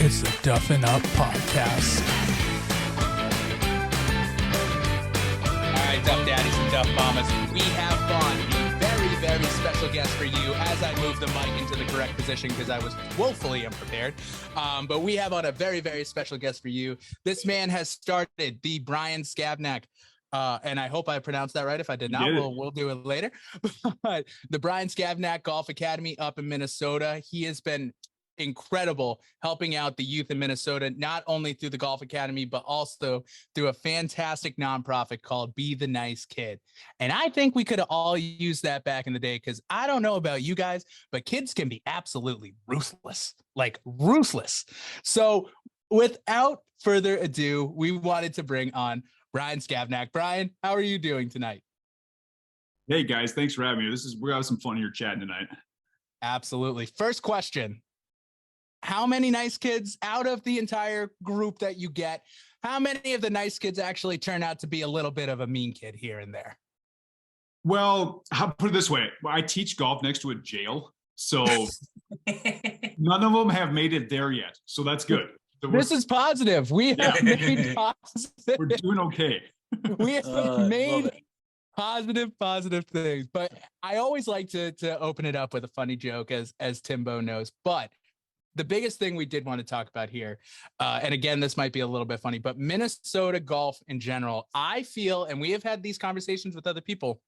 It's the Duffin Up Podcast. All right, Duff Daddies and Duff Mamas, we have Vaughn, a very, very special guest for you as I move the mic into the correct position because I was woefully unprepared. But we have on a very, very special guest for you. This man has started the Bryan Skavnak, and I hope I pronounced that right. If I did not, we'll do it later. But the Bryan Skavnak Golf Academy up in Minnesota. He has been incredible helping out the youth in Minnesota, not only through the Golf Academy, but also through a fantastic nonprofit called Be the Nice Kid. And I think we could have all used that back in the day, because I don't know about you guys, but kids can be absolutely ruthless, like ruthless. So without further ado, we wanted to bring on Bryan Skavnak. Bryan, how are you doing tonight? Hey guys, thanks for having me. We're having some fun here chatting tonight. Absolutely. First question. How many nice kids out of the entire group that you get, how many of the nice kids actually turn out to be a little bit of a mean kid here and there? Well, I'll put it this way. I teach golf next to a jail, so none of them have made it there yet. So that's good. So this is positive. We have made positive. We're doing okay. We have made positive things. But I always like to open it up with a funny joke, as Timbo knows. But the biggest thing we did want to talk about here, and again, this might be a little bit funny, but Minnesota golf in general, I feel, and we have had these conversations with other people,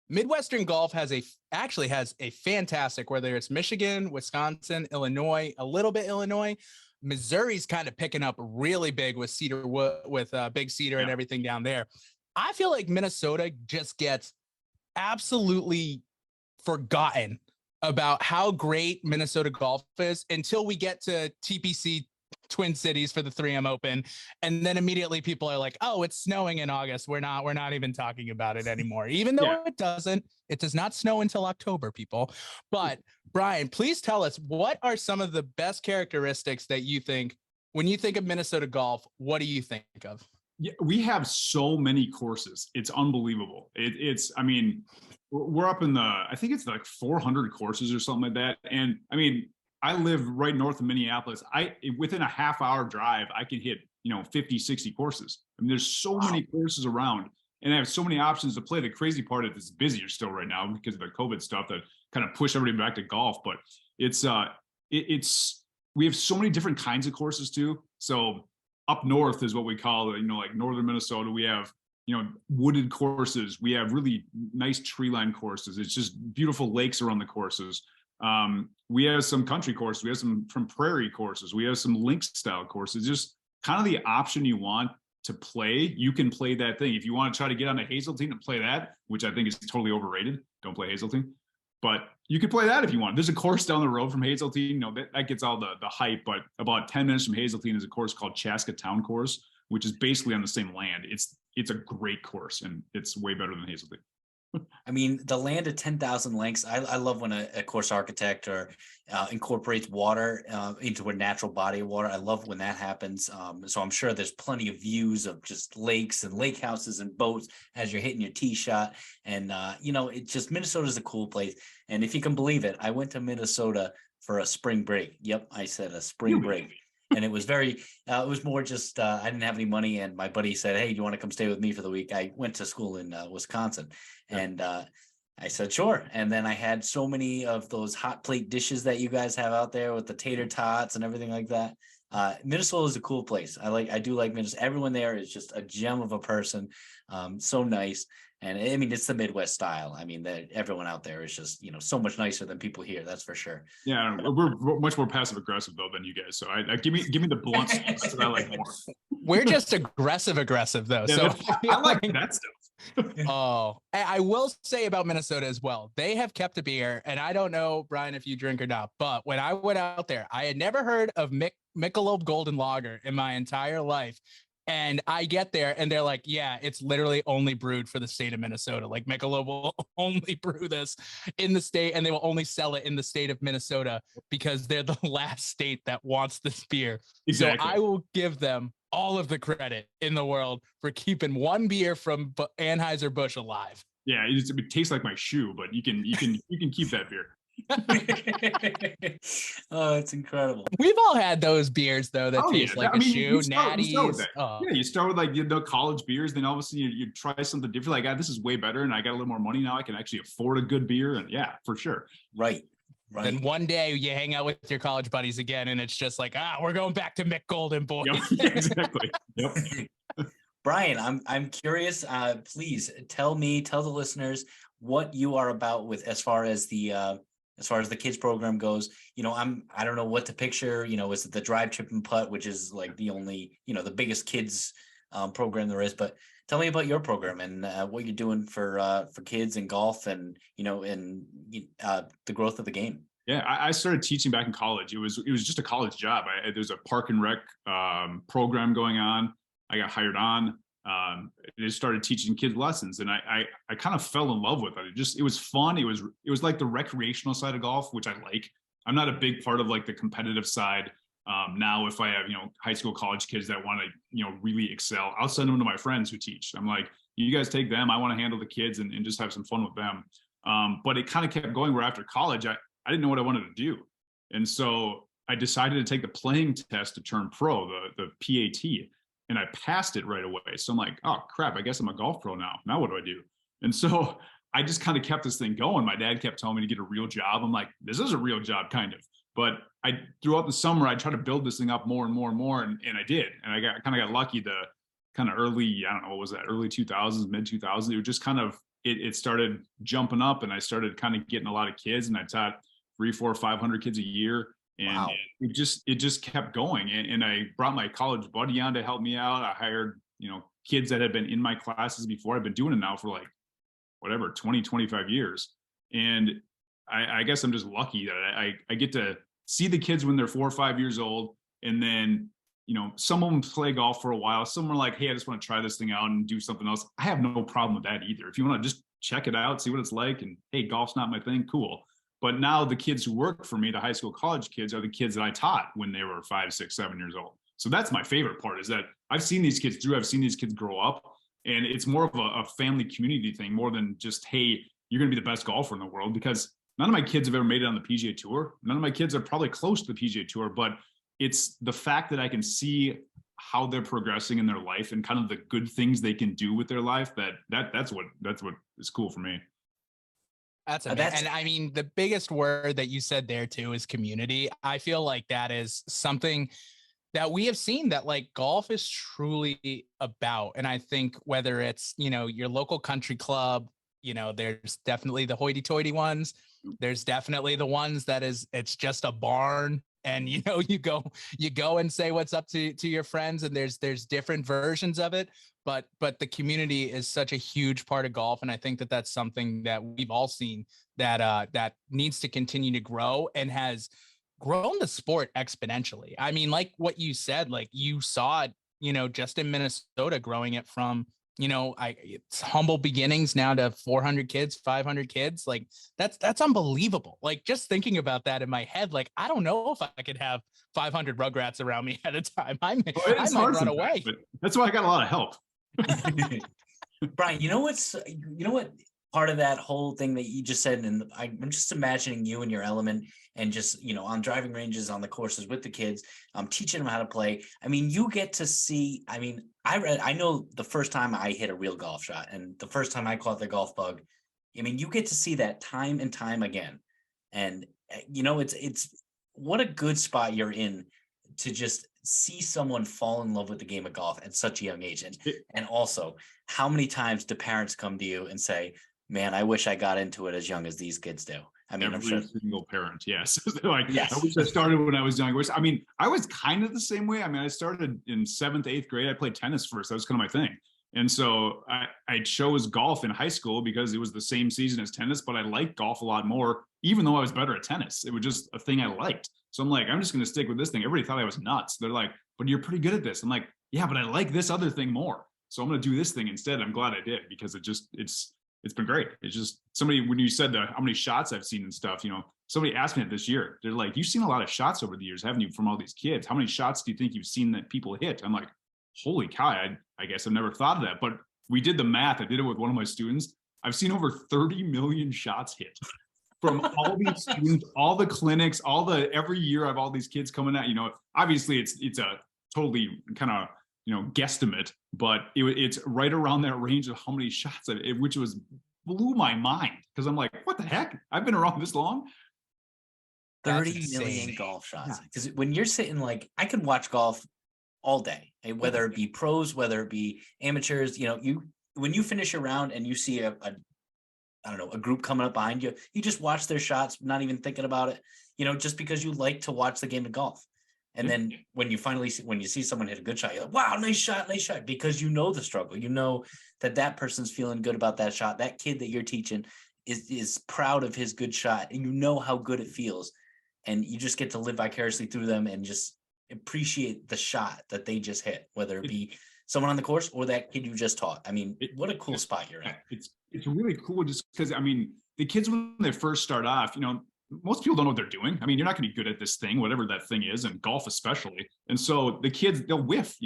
Midwestern golf actually has a fantastic, whether it's Michigan, Wisconsin, Illinois, a little bit Illinois, Missouri's kind of picking up really big with Big Cedar and everything down there. I feel like Minnesota just gets absolutely forgotten about how great Minnesota golf is until we get to TPC Twin Cities for the 3M Open, and then immediately people are like, "Oh, it's snowing in August. We're not even talking about it anymore." Even though it does not snow until October, people. But Bryan, please tell us, what are some of the best characteristics that you think when you think of Minnesota golf? What do you think of? Yeah, we have so many courses. It's unbelievable. I mean, we're up in I think it's like 400 courses or something like that. And I mean, I live right north of Minneapolis. Within a half-hour drive, I can hit, 50, 60 courses. I mean, there's so many courses around, and I have so many options to play. The crazy part is it's busier still right now because of the COVID stuff that kind of push everybody back to golf. But we have so many different kinds of courses too. So up north is what we call, like northern Minnesota. We have, wooded courses. We have really nice tree line courses. It's just beautiful lakes around the courses. We have some country courses. We have some prairie courses. We have some links style courses. Just kind of the option you want to play. You can play that thing. If you want to try to get on a Hazeltine and play that, which I think is totally overrated. Don't play Hazeltine. But you could play that if you want. There's a course down the road from Hazeltine. That gets all the hype, but about 10 minutes from Hazeltine is a course called Chaska Town Course, which is basically on the same land. It's a great course, and it's way better than Hazeltine. I mean, the land of 10,000 links. I love when a course architect incorporates water into a natural body of water. I love when that happens. So I'm sure there's plenty of views of just lakes and lake houses and boats as you're hitting your tee shot. And, it's just Minnesota's a cool place. And if you can believe it, I went to Minnesota for a spring break. Yep, I said a spring break. And it was it was more just, I didn't have any money. And my buddy said, "Hey, do you want to come stay with me for the week?" I went to school in Wisconsin. And I said, sure. And then I had so many of those hot plate dishes that you guys have out there with the tater tots and everything like that. Minnesota is a cool place. I do like Minnesota. Everyone there is just a gem of a person. So nice. And I mean, it's the Midwest style. I mean, everyone out there is just, so much nicer than people here. That's for sure. Yeah, we're much more passive aggressive though than you guys. So give me the blunt stuff that I like more. We're just aggressive though. Yeah, so I like that stuff. Oh, I will say about Minnesota as well. They have kept a beer, and I don't know, Bryan, if you drink or not, but when I went out there, I had never heard of Michelob Golden Lager in my entire life. And I get there and they're like, yeah, it's literally only brewed for the state of Minnesota. Like Michelob will only brew this in the state, and they will only sell it in the state of Minnesota because they're the last state that wants this beer. Exactly. So I will give them all of the credit in the world for keeping one beer from Anheuser-Busch alive. Yeah, it tastes like my shoe, but you can keep that beer. Oh, it's incredible. We've all had those beers though that Oh, taste yeah. like I a mean, shoe, you start with natties. that. Oh. Yeah, you start with like college beers, then all of a sudden you try something different. Like, ah, this is way better, and I got a little more money now. I can actually afford a good beer, and yeah, for sure. Right. Then one day you hang out with your college buddies again, and it's just like, we're going back to Mick Golden, boys. Yep, exactly. Yep. Brian, I'm curious. Please tell the listeners what you are about with as far as the kids program goes. I don't know what to picture. Is it the drive, chip, and putt, which is like the only, the biggest kids program there is. But tell me about your program and what you're doing for kids and golf and the growth of the game. Yeah, I started teaching back in college. It was just a college job. There's a park and rec program going on. I got hired on. I just started teaching kids lessons, and I kind of fell in love with it. It was fun. It was like the recreational side of golf, which I like. I'm not a big part of like the competitive side. Now, if I have high school, college kids that want to really excel, I'll send them to my friends who teach. I'm like, you guys take them. I want to handle the kids and just have some fun with them. But it kind of kept going where after college, I didn't know what I wanted to do, and so I decided to take the playing test to turn pro, the PAT. And I passed it right away. So I'm like, oh crap, I guess I'm a golf pro now. Now what do I do? And so I just kind of kept this thing going. My dad kept telling me to get a real job. I'm like, this is a real job, kind of. But throughout the summer, I tried to build this thing up more and more and more. And I did. And I kind of got lucky the kind of early, I don't know, what was that, early 2000s, mid 2000s. It was just kind of, it started jumping up, and I started kind of getting a lot of kids, and I taught 300, 400, 500 kids a year. And wow. it just kept going. And I brought my college buddy on to help me out. I hired, kids that had been in my classes before. I've been doing it now for like, whatever, 20, 25 years. And I guess I'm just lucky that I get to see the kids when they're 4 or 5 years old. And then, some of them play golf for a while. Some are like, hey, I just want to try this thing out and do something else. I have no problem with that either. If you want to just check it out, see what it's like, and hey, golf's not my thing, cool. But now the kids who work for me, the high school, college kids, are the kids that I taught when they were 5, 6, 7 years old. So that's my favorite part, is that I've seen these kids through. I've seen these kids grow up, and it's more of a family community thing more than just, hey, you're going to be the best golfer in the world, because none of my kids have ever made it on the PGA Tour. None of my kids are probably close to the PGA Tour, but it's the fact that I can see how they're progressing in their life and kind of the good things they can do with their life. That's what is cool for me. That's amazing. And I mean, the biggest word that you said there too is community. I feel like that is something that we have seen that like golf is truly about. And I think whether it's, your local country club, there's definitely the hoity-toity ones. There's definitely the ones that it's just a barn. And, you go and say what's up to your friends, and there's different versions of it. But the community is such a huge part of golf. And I think that that's something that we've all seen that needs to continue to grow and has grown the sport exponentially. I mean, like what you said, like you saw it, just in Minnesota, growing it from, it's humble beginnings now to 400 kids, 500 kids. Like that's unbelievable. Like just thinking about that in my head, like, I don't know if I could have 500 Rugrats around me at a time. I might run away. But that's why I got a lot of help. Brian, you know what part of that whole thing that you just said, and I'm just imagining you in your element and just, on driving ranges, on the courses with the kids, teaching them how to play. I mean, you get to see, I know the first time I hit a real golf shot and the first time I caught the golf bug, you get to see that time and time again. And, it's what a good spot you're in to just see someone fall in love with the game of golf at such a young age. And also, how many times do parents come to you and say, man, I wish I got into it as young as these kids do? I'm sure single parent. Yes. Like, yes. I wish I started when I was young. I was kind of the same way. I started in 7th, 8th grade. I played tennis first. That was kind of my thing. And so I chose golf in high school because it was the same season as tennis, but I liked golf a lot more, even though I was better at tennis. It was just a thing I liked. So I'm like, I'm just going to stick with this thing. Everybody thought I was nuts. They're like, but you're pretty good at this. I'm like, yeah, but I like this other thing more. So I'm going to do this thing instead. I'm glad I did, because it's been great. It's just somebody, when you said how many shots I've seen and stuff, somebody asked me it this year. They're like, you've seen a lot of shots over the years, haven't you, from all these kids? How many shots do you think you've seen that people hit? I'm like, holy cow, I guess I've never thought of that. But we did the math. I did it with one of my students. I've seen over 30 million shots hit. from all these students, all the clinics, every year I have all these kids coming out. Obviously it's a totally kind of guesstimate, but it's right around that range of how many shots, which blew my mind, because I'm like, what the heck? I've been around this long. 30 million golf shots. Because when you're sitting, like, I could watch golf all day, whether it be pros, whether it be amateurs. When you finish a round and you see a group coming up behind you, you just watch their shots, not even thinking about it, just because you like to watch the game of golf. And then when you see someone hit a good shot, you're like, wow, nice shot, because the struggle. That person's feeling good about that shot. That kid that you're teaching is proud of his good shot, and how good it feels. And you just get to live vicariously through them and just appreciate the shot that they just hit, whether it be someone on the course or that kid you just taught. I mean, what a cool spot you're in. It's really cool, just because, the kids, when they first start off, most people don't know what they're doing. You're not going to be good at this thing, whatever that thing is, and golf especially. And so the kids, they'll whiff,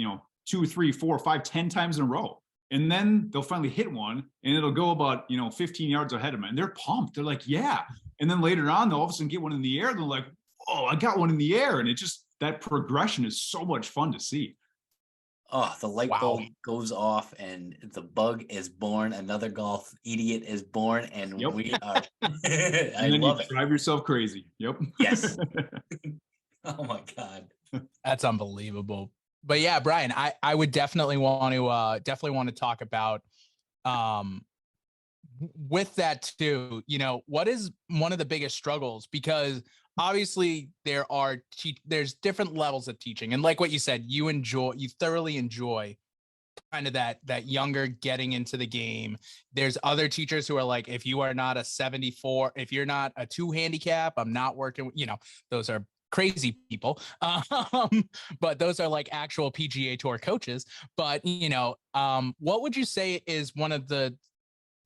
2, 3, 4, 5, 10 times in a row. And then they'll finally hit one, and it'll go about, 15 yards ahead of them. And they're pumped. They're like, yeah. And then later on, they'll all of a sudden get one in the air. And they're like, oh, I got one in the air. And that progression is so much fun to see. Oh, the light bulb goes off and the bug is born. Another golf idiot is born, and we are. I love it. Drive yourself crazy. Yep. Yes. Oh my God. That's unbelievable. But yeah, Bryan, I would definitely want to talk about with that too. What is one of the biggest struggles? Because obviously there's different levels of teaching, and like what you said, you thoroughly enjoy kind of that younger getting into the game. There's other teachers who are like, if you are not a 74, if you're not a 2 handicap, I'm not working. Those are crazy people. But those are like actual PGA Tour coaches. But what would you say is one of the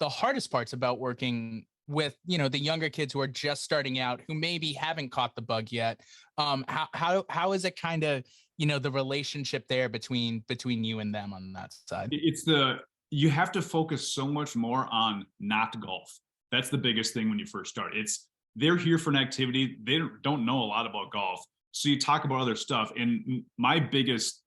hardest parts about working with the younger kids who are just starting out, who maybe haven't caught the bug yet? How is it kind of the relationship there between you and them on that side? You have to focus so much more on not golf. That's the biggest thing when you first start. They're here for an activity. They don't know a lot about golf, so you talk about other stuff. And my biggest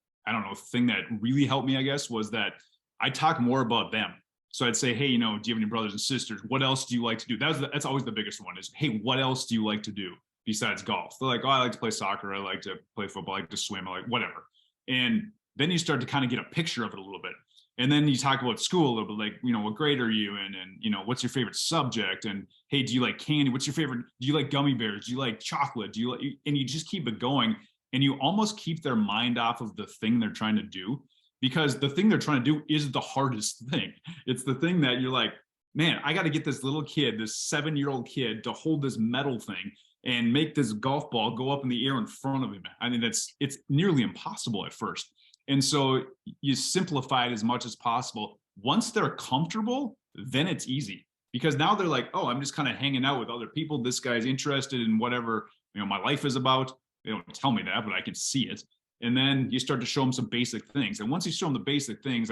thing that really helped me, I guess, was that I talk more about them. So I'd say, hey, do you have any brothers and sisters? What else do you like to do? That's always the biggest one, is, hey, what else do you like to do besides golf? They're like, oh, I like to play soccer. I like to play football. I like to swim. I like whatever. And then you start to kind of get a picture of it a little bit. And then you talk about school a little bit, like, what grade are you in? And, what's your favorite subject? And, hey, do you like candy? What's your favorite? Do you like gummy bears? Do you like chocolate? And you just keep it going. And you almost keep their mind off of the thing they're trying to do, because the thing they're trying to do is the hardest thing. It's the thing that you're like, man, I got to get this little kid, this 7-year-old kid, to hold this metal thing and make this golf ball go up in the air in front of him. It's nearly impossible at first. And so you simplify it as much as possible. Once they're comfortable, then it's easy, because now they're like, oh, I'm just kind of hanging out with other people. This guy's interested in whatever, my life is about. They don't tell me that, but I can see it. And then you start to show them some basic things. And once you show them the basic things,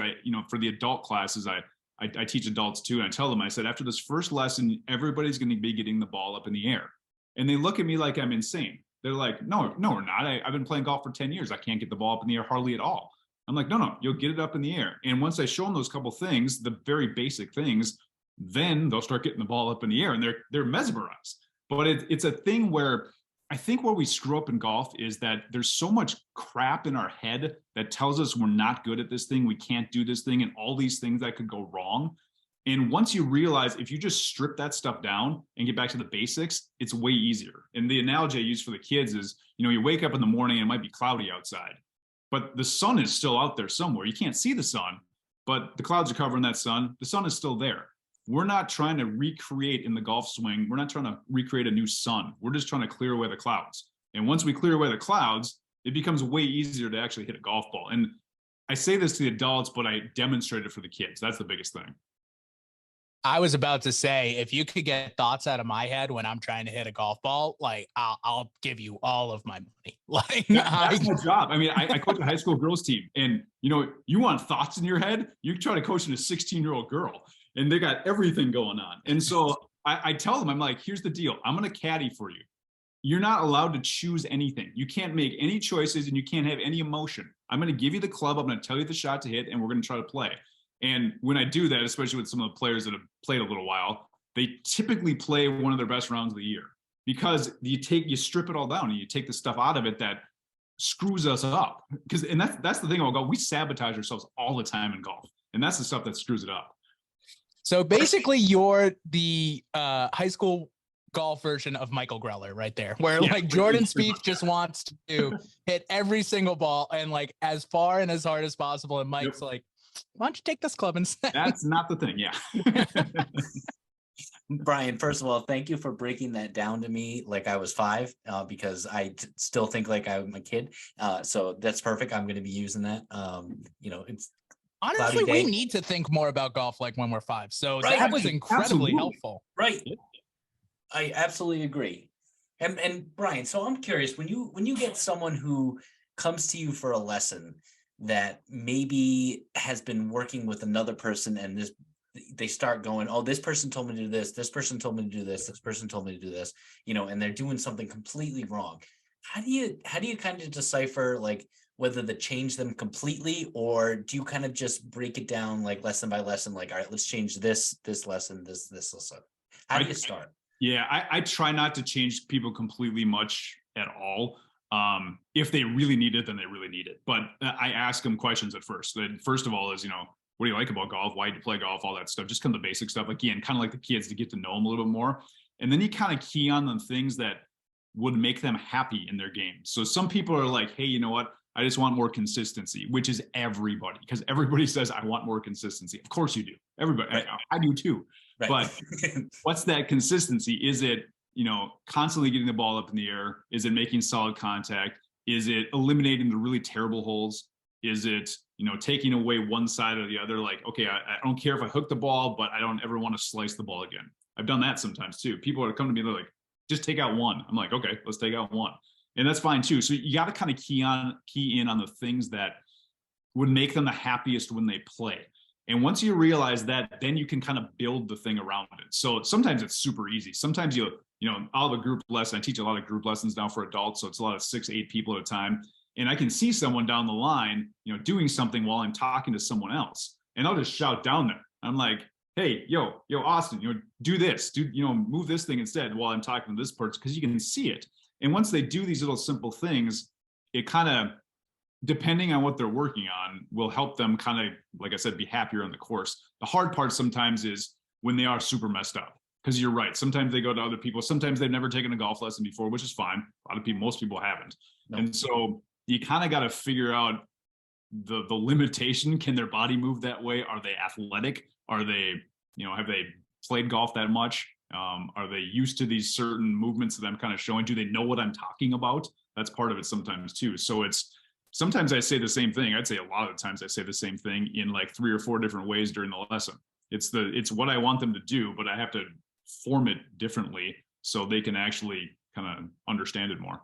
for the adult classes, I teach adults too. And I tell them, I said, after this first lesson, everybody's going to be getting the ball up in the air. And they look at me like I'm insane. They're like, no, we're not. I've been playing golf for 10 years. I can't get the ball up in the air hardly at all. I'm like, no, you'll get it up in the air. And once I show them those couple things, the very basic things, then they'll start getting the ball up in the air, and they're mesmerized. But it's a thing where I think where we screw up in golf is that there's so much crap in our head that tells us we're not good at this thing, we can't do this thing, and all these things that could go wrong. And once you realize, if you just strip that stuff down and get back to the basics, it's way easier. And the analogy I use for the kids is, you wake up in the morning and it might be cloudy outside, but the sun is still out there somewhere. You can't see the sun, but the clouds are covering that sun. The sun is still there. We're not trying to recreate in the golf swing. We're not trying to recreate a new sun. We're just trying to clear away the clouds. And once we clear away the clouds, it becomes way easier to actually hit a golf ball. And I say this to the adults, but I demonstrate it for the kids. That's the biggest thing. I was about to say, if you could get thoughts out of my head when I'm trying to hit a golf ball, like I'll give you all of my money. Like that's my job. I coach a high school girls team, and you want thoughts in your head, you try to coach a 16-year-old girl, and they got everything going on. And so I tell them, I'm like, here's the deal. I'm going to caddy for you. You're not allowed to choose anything. You can't make any choices and you can't have any emotion. I'm going to give you the club. I'm going to tell you the shot to hit, and we're going to try to play. And when I do that, especially with some of the players that have played a little while, they typically play one of their best rounds of the year, because you strip it all down and you take the stuff out of it that screws us up. And that's the thing about golf. We sabotage ourselves all the time in golf, and that's the stuff that screws it up. So basically, you're the high school golf version of Michael Greller right there, where like Jordan Spieth just wants to hit every single ball and like as far and as hard as possible. And Mike's like, why don't you take this club instead? That's not the thing. Yeah. Bryan, first of all, thank you for breaking that down to me like I was 5, because I still think like I'm a kid. So that's perfect. I'm going to be using that. It's honestly, we need to think more about golf like when we're 5. So that was incredibly helpful. Right. I absolutely agree. And Bryan, so I'm curious, when you get someone who comes to you for a lesson that maybe has been working with another person, and they start going, oh, this person told me to do this, this person told me to do this, this person told me to do this, and they're doing something completely wrong. How do you kind of decipher like whether to change them completely, or do you kind of just break it down like lesson by lesson, like, all right, let's change this lesson, this lesson? How do you start? Yeah, I try not to change people completely much at all. If they really need it, then they really need it. But I ask them questions at first. And first of all is, what do you like about golf? Why do you play golf? All that stuff, just kind of the basic stuff. Again, kind of like the kids, to get to know them a little bit more. And then you kind of key on the things that would make them happy in their game. So some people are like, hey, you know what? I just want more consistency, which is everybody, because everybody says, I want more consistency. Of course you do. Everybody, right. I do too. Right. But what's that consistency? Is it, constantly getting the ball up in the air? Is it making solid contact? Is it eliminating the really terrible holes? Is it, taking away one side or the other? Like, okay, I don't care if I hook the ball, but I don't ever want to slice the ball again. I've done that sometimes too. People are coming to me, they're like, just take out one. I'm like, okay, let's take out one. And that's fine too. So you got to kind of key in on the things that would make them the happiest when they play. And once you realize that, then you can kind of build the thing around it. So sometimes it's super easy. Sometimes I'll have a group lesson. I teach a lot of group lessons now for adults. So it's a lot of 6-8 people at a time. And I can see someone down the line, doing something while I'm talking to someone else. And I'll just shout down there. I'm like, hey, yo, Austin, do this, move this thing instead while I'm talking to this person, because you can see it. And once they do these little simple things, it kind of, depending on what they're working on, will help them kind of, like I said, be happier on the course. The hard part sometimes is when they are super messed up, because you're right. Sometimes they go to other people. Sometimes they've never taken a golf lesson before, which is fine. Most people haven't. No. And so you kind of got to figure out the limitation. Can their body move that way? Are they athletic? Are they, have they played golf that much? Are they used to these certain movements that I'm kind of showing? Do they know what I'm talking about? That's part of it sometimes too. So sometimes I say the same thing. I'd say a lot of the times I say the same thing in like 3 or 4 different ways during the lesson. It's what I want them to do, but I have to form it differently so they can actually kind of understand it more.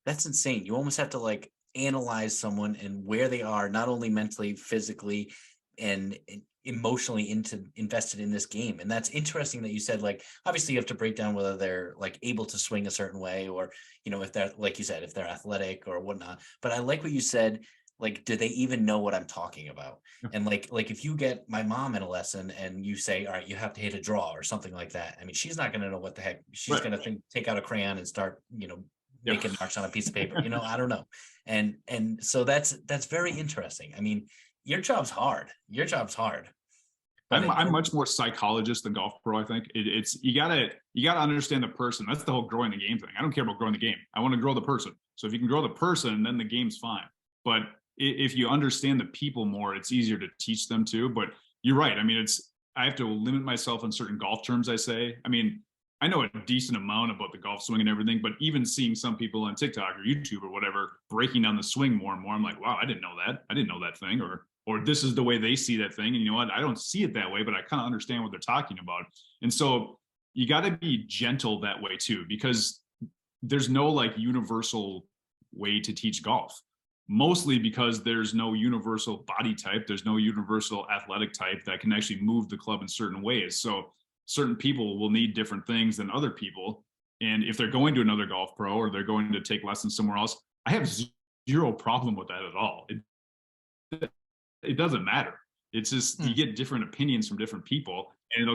That's insane. You almost have to like analyze someone and where they are, not only mentally, physically, and emotionally invested in this game. And that's interesting that you said, like, obviously you have to break down whether they're like able to swing a certain way, or, if they're, like you said, if they're athletic or whatnot. But I like what you said, like, do they even know what I'm talking about? And like if you get my mom in a lesson and you say, all right, you have to hit a draw or something like that. I mean, she's not going to know what the heck. She's going to take out a crayon and start, making marks on a piece of paper. I don't know. And so that's very interesting. I mean, your job's hard. I'm much more psychologist than golf pro. I think it's you gotta understand the person. That's the whole growing the game thing. I don't care about growing the game. I want to grow the person. So if you can grow the person, then the game's fine. But if you understand the people more, it's easier to teach them too. But you're right. I mean, I have to limit myself on certain golf terms. I say. I mean, I know a decent amount about the golf swing and everything, but even seeing some people on TikTok or YouTube or whatever breaking down the swing more and more, I'm like, wow, I didn't know that. I didn't know that thing, or this is the way they see that thing. And you know what? I don't see it that way, but I kind of understand what they're talking about. And so you got to be gentle that way too, because there's no like universal way to teach golf, mostly because there's no universal body type. There's no universal athletic type that can actually move the club in certain ways. So certain people will need different things than other people. And if they're going to another golf pro or they're going to take lessons somewhere else, I have zero problem with that at all. It doesn't matter. It's just you get different opinions from different people, and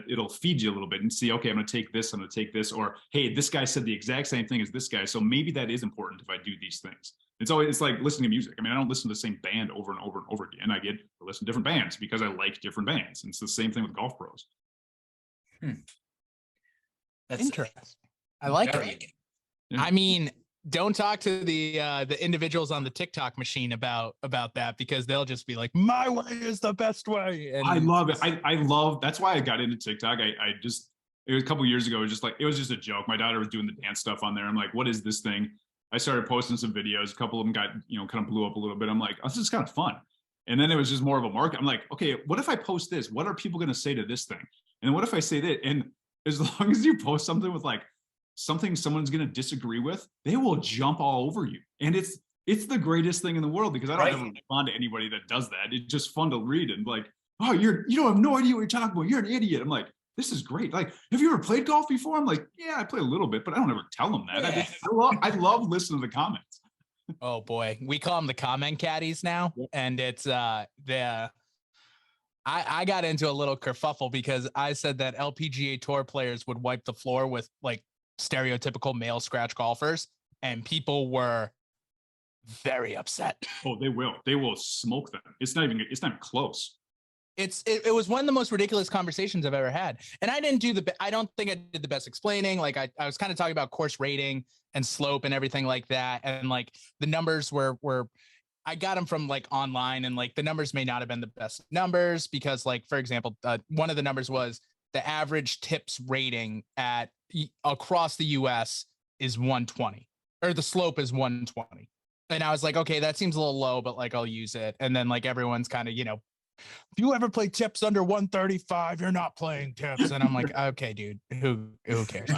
it'll feed you a little bit and see, okay, I'm going to take this, I'm going to take this, or hey, this guy said the exact same thing as this guy, so maybe that is important if I do these things. It's like listening to music. I mean, I don't listen to the same band over and over and over again. I get to listen to different bands because I like different bands. And it's the same thing with golf pros. That's interesting. I like it. Yeah. I mean, don't talk to the individuals on the TikTok machine about that, because they'll just be like, my way is the best way. And I love it. I love, that's why I got into TikTok. It was a couple of years ago. It was just a joke. My daughter was doing the dance stuff on there. I'm like, what is this thing? I started posting some videos. A couple of them got, kind of blew up a little bit. I'm like, oh, this is kind of fun. And then it was just more of a market. I'm like, okay, what if I post this? What are people going to say to this thing? And then what if I say that? And as long as you post something with like something someone's going to disagree with, they will jump all over you. And it's the greatest thing in the world, because I don't ever respond to anybody that does that. It's just fun to read and like, oh, you don't have no idea what you're talking about. You're an idiot. I'm like, this is great. Like, have you ever played golf before? I'm like, yeah, I play a little bit, but I don't ever tell them that. Yeah. I love listening to the comments. Oh boy. We call them the comment caddies now. Yep. And it's I got into a little kerfuffle because I said that LPGA tour players would wipe the floor with like stereotypical male scratch golfers, and people were very upset. Oh, they will smoke them. It's not even close. It was one of the most ridiculous conversations I've ever had. And I don't think I did the best explaining. Like I was kind of talking about course rating and slope and everything like that. And like the numbers were I got them from like online, and like the numbers may not have been the best numbers because, like, for example, one of the numbers was the average tips rating across the US is 120, or the slope is 120. And I was like, okay, that seems a little low, but like, I'll use it. And then like everyone's kind of, if you ever play tips under 135, you're not playing tips. And I'm like, okay, dude, who cares?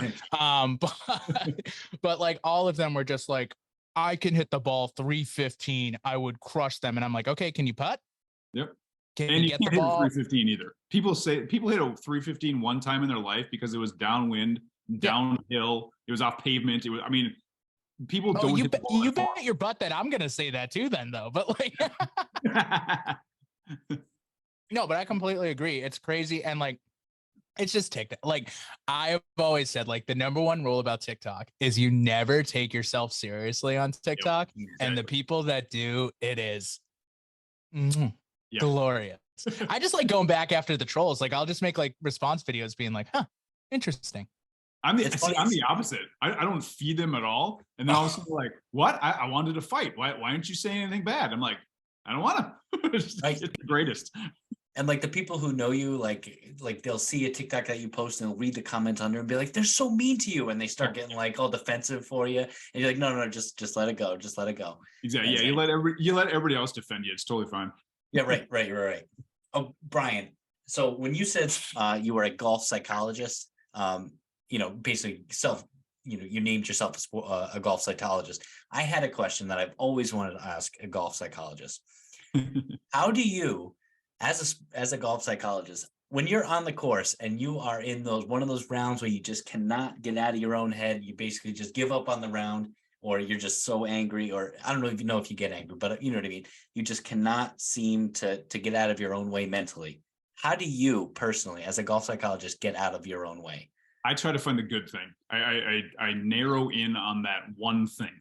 But like all of them were just like, I can hit the ball 315. I would crush them. And I'm like, okay, can you putt? Yep. Can and you get the ball? 315 either. People hit a 315 one time in their life because it was downwind, downhill. It was off pavement. People don't hit the ball. You bet your butt that I'm going to say that too then though. But like, no, but I completely agree. It's crazy. And like, it's just TikTok. Like I've always said, like the number one rule about TikTok is you never take yourself seriously on TikTok. Yep, exactly. And the people that do, it is glorious. I just like going back after the trolls. Like I'll just make like response videos being like, interesting. I'm the opposite. I don't feed them at all. And then all of a sudden like, what? I wanted to fight. Why aren't you saying anything bad? I'm like, I don't want to. It's the greatest. And like the people who know you, like they'll see a TikTok that you post and they'll read the comments under and be like, they're so mean to you. And they start getting like all defensive for you. And you're like, no, just let it go. Just let it go. Exactly. Yeah. You let everybody else defend you. It's totally fine. Yeah. Right. Oh, Bryan. So when you said you were a golf psychologist, basically you named yourself a golf psychologist. I had a question that I've always wanted to ask a golf psychologist. How do you, as a golf psychologist, when you're on the course and you are in one of those rounds where you just cannot get out of your own head, you basically just give up on the round, or you're just so angry, or I don't know if you get angry, but you know what I mean? You just cannot seem to get out of your own way mentally. How do you personally, as a golf psychologist, get out of your own way? I try to find the good thing. I narrow in on that one thing.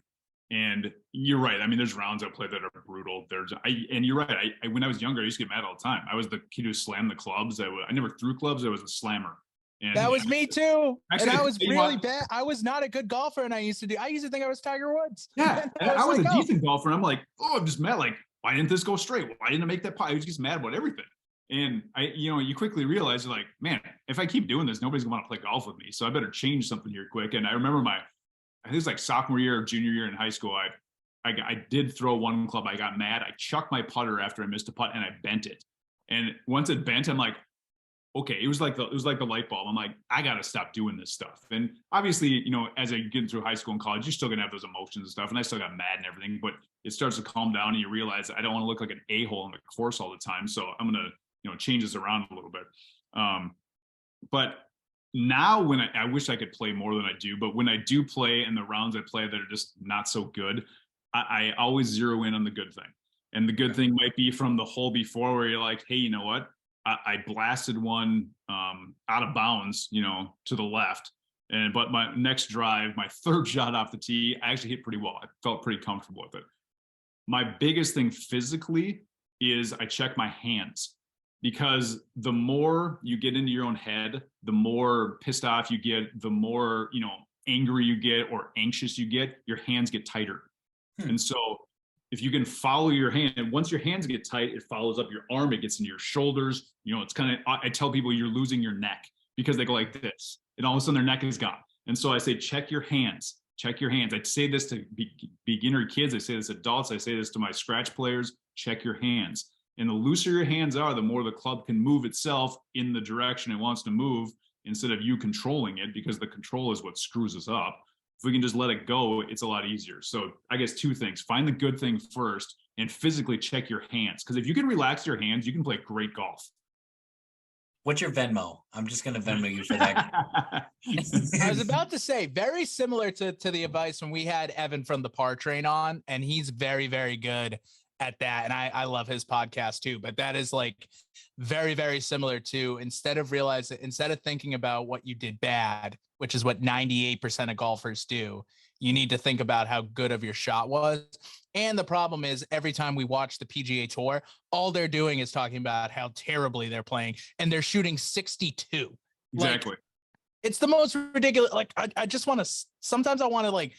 And you're right. I mean, there's rounds I play that are brutal. And you're right. I when I was younger, I used to get mad all the time. I was the kid who slammed the clubs. I never threw clubs. I was a slammer. And that was me too. Actually, and I was really bad. I was not a good golfer, and I used to think I was Tiger Woods. Yeah, I was a decent golfer. And I'm like, I'm just mad. Like, why didn't this go straight? Why didn't I make that putt? I was just mad about everything. And you quickly realize, you're like, man, if I keep doing this, nobody's gonna want to play golf with me. So I better change something here quick. And I remember I think it was like sophomore year or junior year in high school. I did throw one club. I got mad. I chucked my putter after I missed a putt, and I bent it. And once it bent, I'm like, okay, it was like the light bulb. I'm like, I got to stop doing this stuff. And obviously, as I get through high school and college, you're still going to have those emotions and stuff. And I still got mad and everything, but it starts to calm down, and you realize I don't want to look like an a-hole on the course all the time. So I'm going to, change this around a little bit. But now when I wish I could play more than I do, but when I do play and the rounds I play that are just not so good, I always zero in on the good thing. And the good thing might be from the hole before where you're like, hey, you know what? I blasted one out of bounds, to the left. But my next drive, my third shot off the tee, I actually hit pretty well. I felt pretty comfortable with it. My biggest thing physically is I check my hands, because the more you get into your own head, the more pissed off you get, the more, angry you get or anxious you get, your hands get tighter. And so if you can follow your hand, and once your hands get tight, it follows up your arm, it gets into your shoulders. It's kind of, I tell people you're losing your neck because they go like this and all of a sudden their neck is gone. And so I say, check your hands. I say this to beginner kids. I say this to adults. I say this to my scratch players, check your hands. And the looser your hands are, the more the club can move itself in the direction it wants to move instead of you controlling it, because the control is what screws us up. If we can just let it go, it's a lot easier. So I guess two things: find the good thing first and physically check your hands. Because if you can relax your hands, you can play great golf. What's your Venmo? I'm just going to Venmo you for that. I was about to say, very similar to the advice when we had Evan from the Par Train on, and he's very, very good at that. And I love his podcast too, but that is like very, very similar to, instead of thinking about what you did bad, which is what 98% of golfers do, you need to think about how good of your shot was. And the problem is, every time we watch the PGA Tour, all they're doing is talking about how terribly they're playing, and they're shooting 62. Exactly. Like, it's the most ridiculous. Like, I just want to, sometimes I want to, like,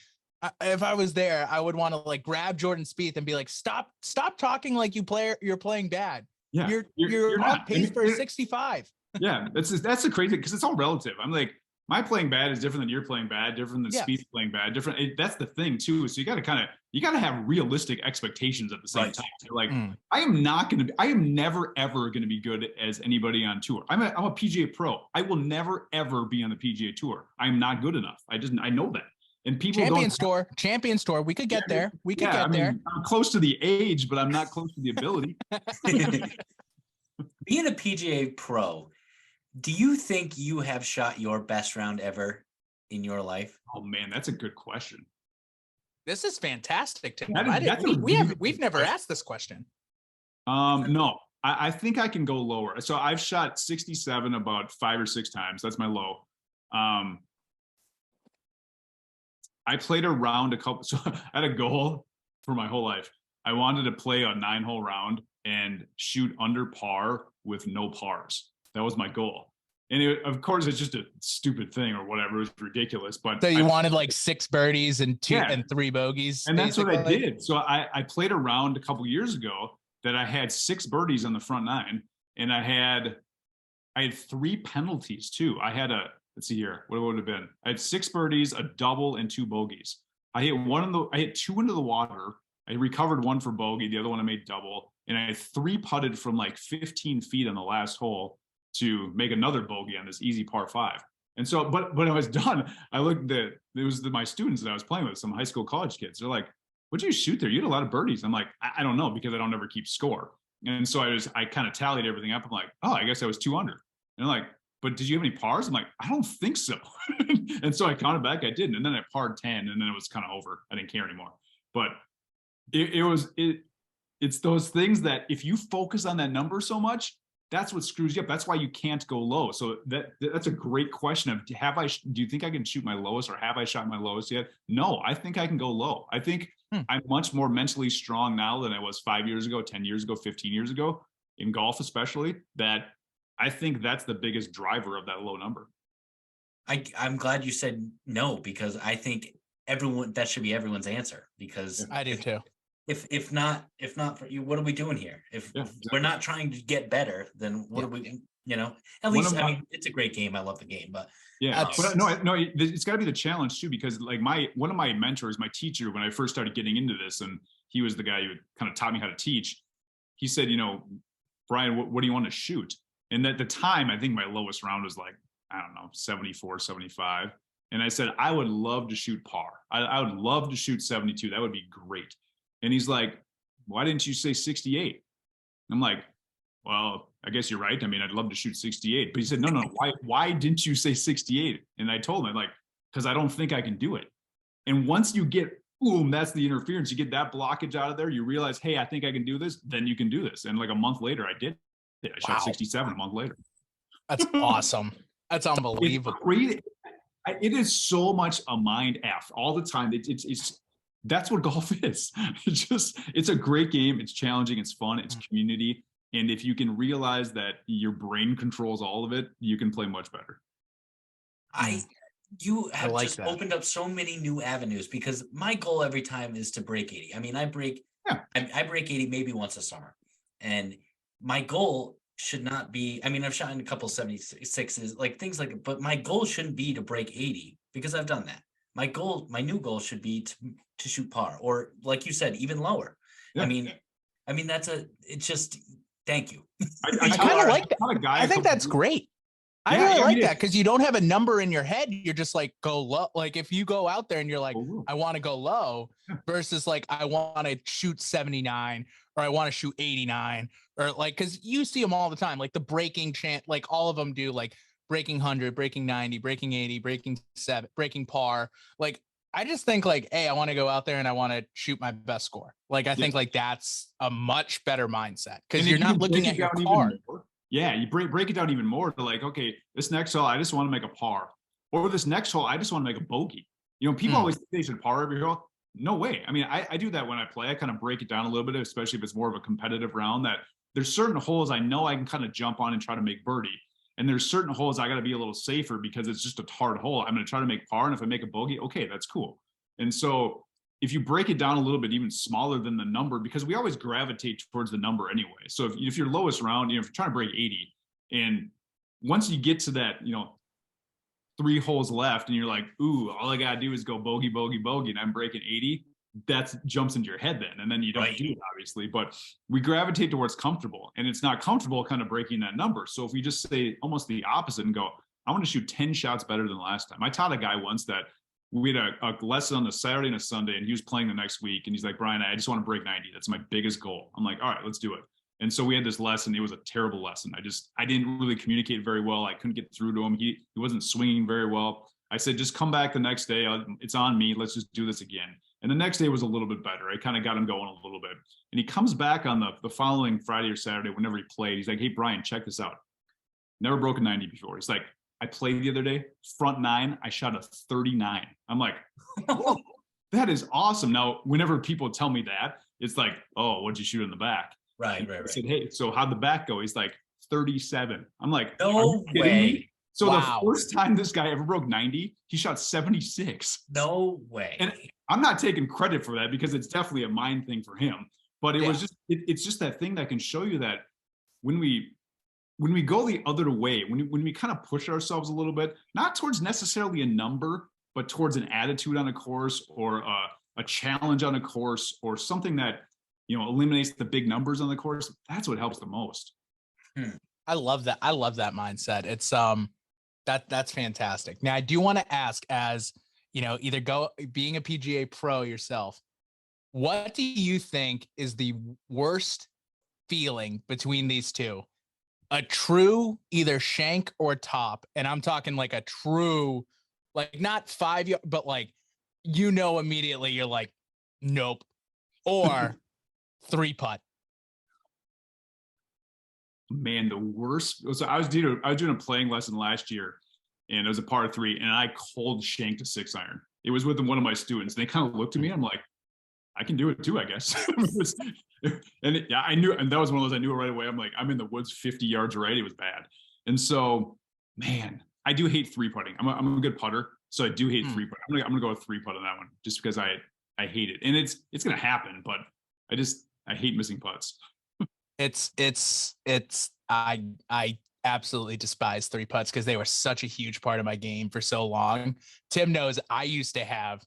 if I was there, I would want to like grab Jordan Spieth and be like, stop talking like you're playing bad. Yeah, you're on pace for 65. Yeah, that's the crazy, because it's all relative. I'm like, my playing bad is different than your playing bad, different than Spieth playing bad, different. That's the thing too. So you got to have realistic expectations at the same time. So like, I am never ever going to be good as anybody on tour. I'm a PGA pro. I will never ever be on the PGA Tour. I'm not good enough. I know that. And people Champions Tour. We could get there. We could get there. I'm close to the age, but I'm not close to the ability. Being a PGA pro, do you think you have shot your best round ever in your life? Oh man, that's a good question. This is fantastic. We've never asked this question. No, I think I can go lower. So I've shot 67 about 5 or 6 times. That's my low. I played a round so I had a goal for my whole life. I wanted to play a 9-hole round and shoot under par with no pars. That was my goal. And of course, it's just a stupid thing or whatever. It was ridiculous. But so you wanted like 6 birdies and 3 bogies. And that's what I did. So I played a round a couple years ago that I had 6 birdies on the front 9, and I had 3 penalties too. I had let's see here. What would it have been? I had 6 birdies, a double, and 2 bogeys. I hit 2 into the water. I recovered 1 for bogey. The other one I made double. And I had 3 putted from like 15 feet on the last hole to make another bogey on this easy par 5. And so, but when I was done, I looked at my students that I was playing with, some high school, college kids. They're like, what'd you shoot there? You had a lot of birdies. I'm like, I don't know, because I don't ever keep score. And so I kind of tallied everything up. I'm like, oh, I guess I was 2 under. And they're like, but did you have any pars? I'm like, I don't think so. And so I counted back, I didn't. And then I parred 10, and then it was kind of over. I didn't care anymore. But it's those things that if you focus on that number so much, that's what screws you up. That's why you can't go low. So that's a great question of, do you think I can shoot my lowest, or have I shot my lowest yet? No, I think I can go low. I think I'm much more mentally strong now than I was 5 years ago, 10 years ago, 15 years ago, in golf especially, that I think that's the biggest driver of that low number. I'm glad you said no, because I think that should be everyone's answer, because I do too. If not for you, what are we doing here? If we're not trying to get better, then what are we, at least, it's a great game. I love the game, but but no, it's gotta be the challenge too, because like one of my mentors, my teacher, when I first started getting into this, and he was the guy who kind of taught me how to teach, he said, Bryan, what do you want to shoot? And at the time, I think my lowest round was like, I don't know, 74, 75. And I said, I would love to shoot par. I would love to shoot 72. That would be great. And he's like, why didn't you say 68? I'm like, well, I guess you're right. I mean, I'd love to shoot 68, but he said, no, why didn't you say 68? And I told him, like, because I don't think I can do it. And once you get, boom, that's the interference. You get that blockage out of there. You realize, hey, I think I can do this. Then you can do this. And like a month later, I did it. I shot 67 a month later. That's awesome. That's unbelievable. It's great. It is so much a mind F all the time. It's that's what golf is. It's a great game. It's challenging. It's fun. It's community. And if you can realize that your brain controls all of it, you can play much better. You have just opened up so many new avenues, because my goal every time is to break 80. I mean, I break 80 maybe once a summer. And my goal should not be, I mean, I've shot in a couple 76s, like things like, but my goal shouldn't be to break 80, because I've done that. My new goal should be to shoot par, or like you said, even lower. Yeah. I mean, it's just, thank you. I kind of like that. I think that's great. I really like that, because you don't have a number in your head. You're just like, go low. Like if you go out there and you're like, I want to go low, versus like, I want to shoot 79 or I want to shoot 89, or like, because you see them all the time, like the breaking chant, like all of them do, like breaking 100, breaking 90, breaking 80, breaking 7, breaking par. Like, I just think like, hey, I want to go out there and I want to shoot my best score. Like, I think like that's a much better mindset, because you're not looking at your card. Yeah, you break it down even more to like, okay, this next hole, I just want to make a par. Or this next hole, I just want to make a bogey. You know, people always think they should par every hole. No way. I mean, I do that when I play. I kind of break it down a little bit, especially if it's more of a competitive round, that there's certain holes I know I can kind of jump on and try to make birdie. And there's certain holes I got to be a little safer, because it's just a hard hole. I'm going to try to make par. And if I make a bogey, okay, that's cool. And so if you break it down a little bit, even smaller than the number, because we always gravitate towards the number anyway. So if your lowest round, you know, if you're trying to break 80, and once you get to that, you know, 3 holes left and you're like, ooh, all I got to do is go bogey, bogey, bogey, and I'm breaking 80, that jumps into your head then. And then you don't do it, obviously. But we gravitate towards comfortable, and it's not comfortable kind of breaking that number. So if we just say almost the opposite and go, I want to shoot 10 shots better than last time. I taught a guy once that we had a lesson on a Saturday and a Sunday, and he was playing the next week. And he's like, Bryan, I just want to break 90. That's my biggest goal. I'm like, all right, let's do it. And so we had this lesson. It was a terrible lesson. I didn't really communicate very well. I couldn't get through to him. He wasn't swinging very well. I said, just come back the next day. It's on me. Let's just do this again. And the next day was a little bit better. I kind of got him going a little bit. And he comes back on the following Friday or Saturday, whenever he played. He's like, hey, Bryan, check this out. Never broken 90 before. He's like, I played the other day, front 9, I shot a 39. I'm like, whoa, that is awesome. Now, whenever people tell me that, it's like, oh, what'd you shoot in the back? Right. I said, hey, so how'd the back go? He's like, 37. I'm like, no way. So the first time this guy ever broke 90, he shot 76. No way. And I'm not taking credit for that, because it's definitely a mind thing for him. But it was just, it's just that thing that can show you that when we go the other way, when we kind of push ourselves a little bit, not towards necessarily a number, but towards an attitude on a course, or a challenge on a course, or something that, you know, eliminates the big numbers on the course, that's what helps the most. I love that. I love that mindset. It's that's fantastic. Now, I do want to ask, as you know, either being a PGA pro yourself, what do you think is the worst feeling between these two? A true either shank or top, and I'm talking like a true, like not 5 yards, but like, you know, immediately you're like, nope, or 3-putt. Man, the worst. So I was doing a playing lesson last year, and it was a par 3, and I cold shanked a 6-iron. It was with one of my students, and they kind of looked at me. I'm like, I can do it too, I guess. I knew, and that was one of those I knew right away. I'm like, I'm in the woods 50 yards right. It was bad. And so, man, I do hate 3-putting. I'm a good putter, so I do hate 3-putt. I'm gonna go with 3-putt on that one, just because I hate it. And it's gonna happen, but I hate missing putts. I absolutely despise 3-putts, because they were such a huge part of my game for so long. Tim knows I used to have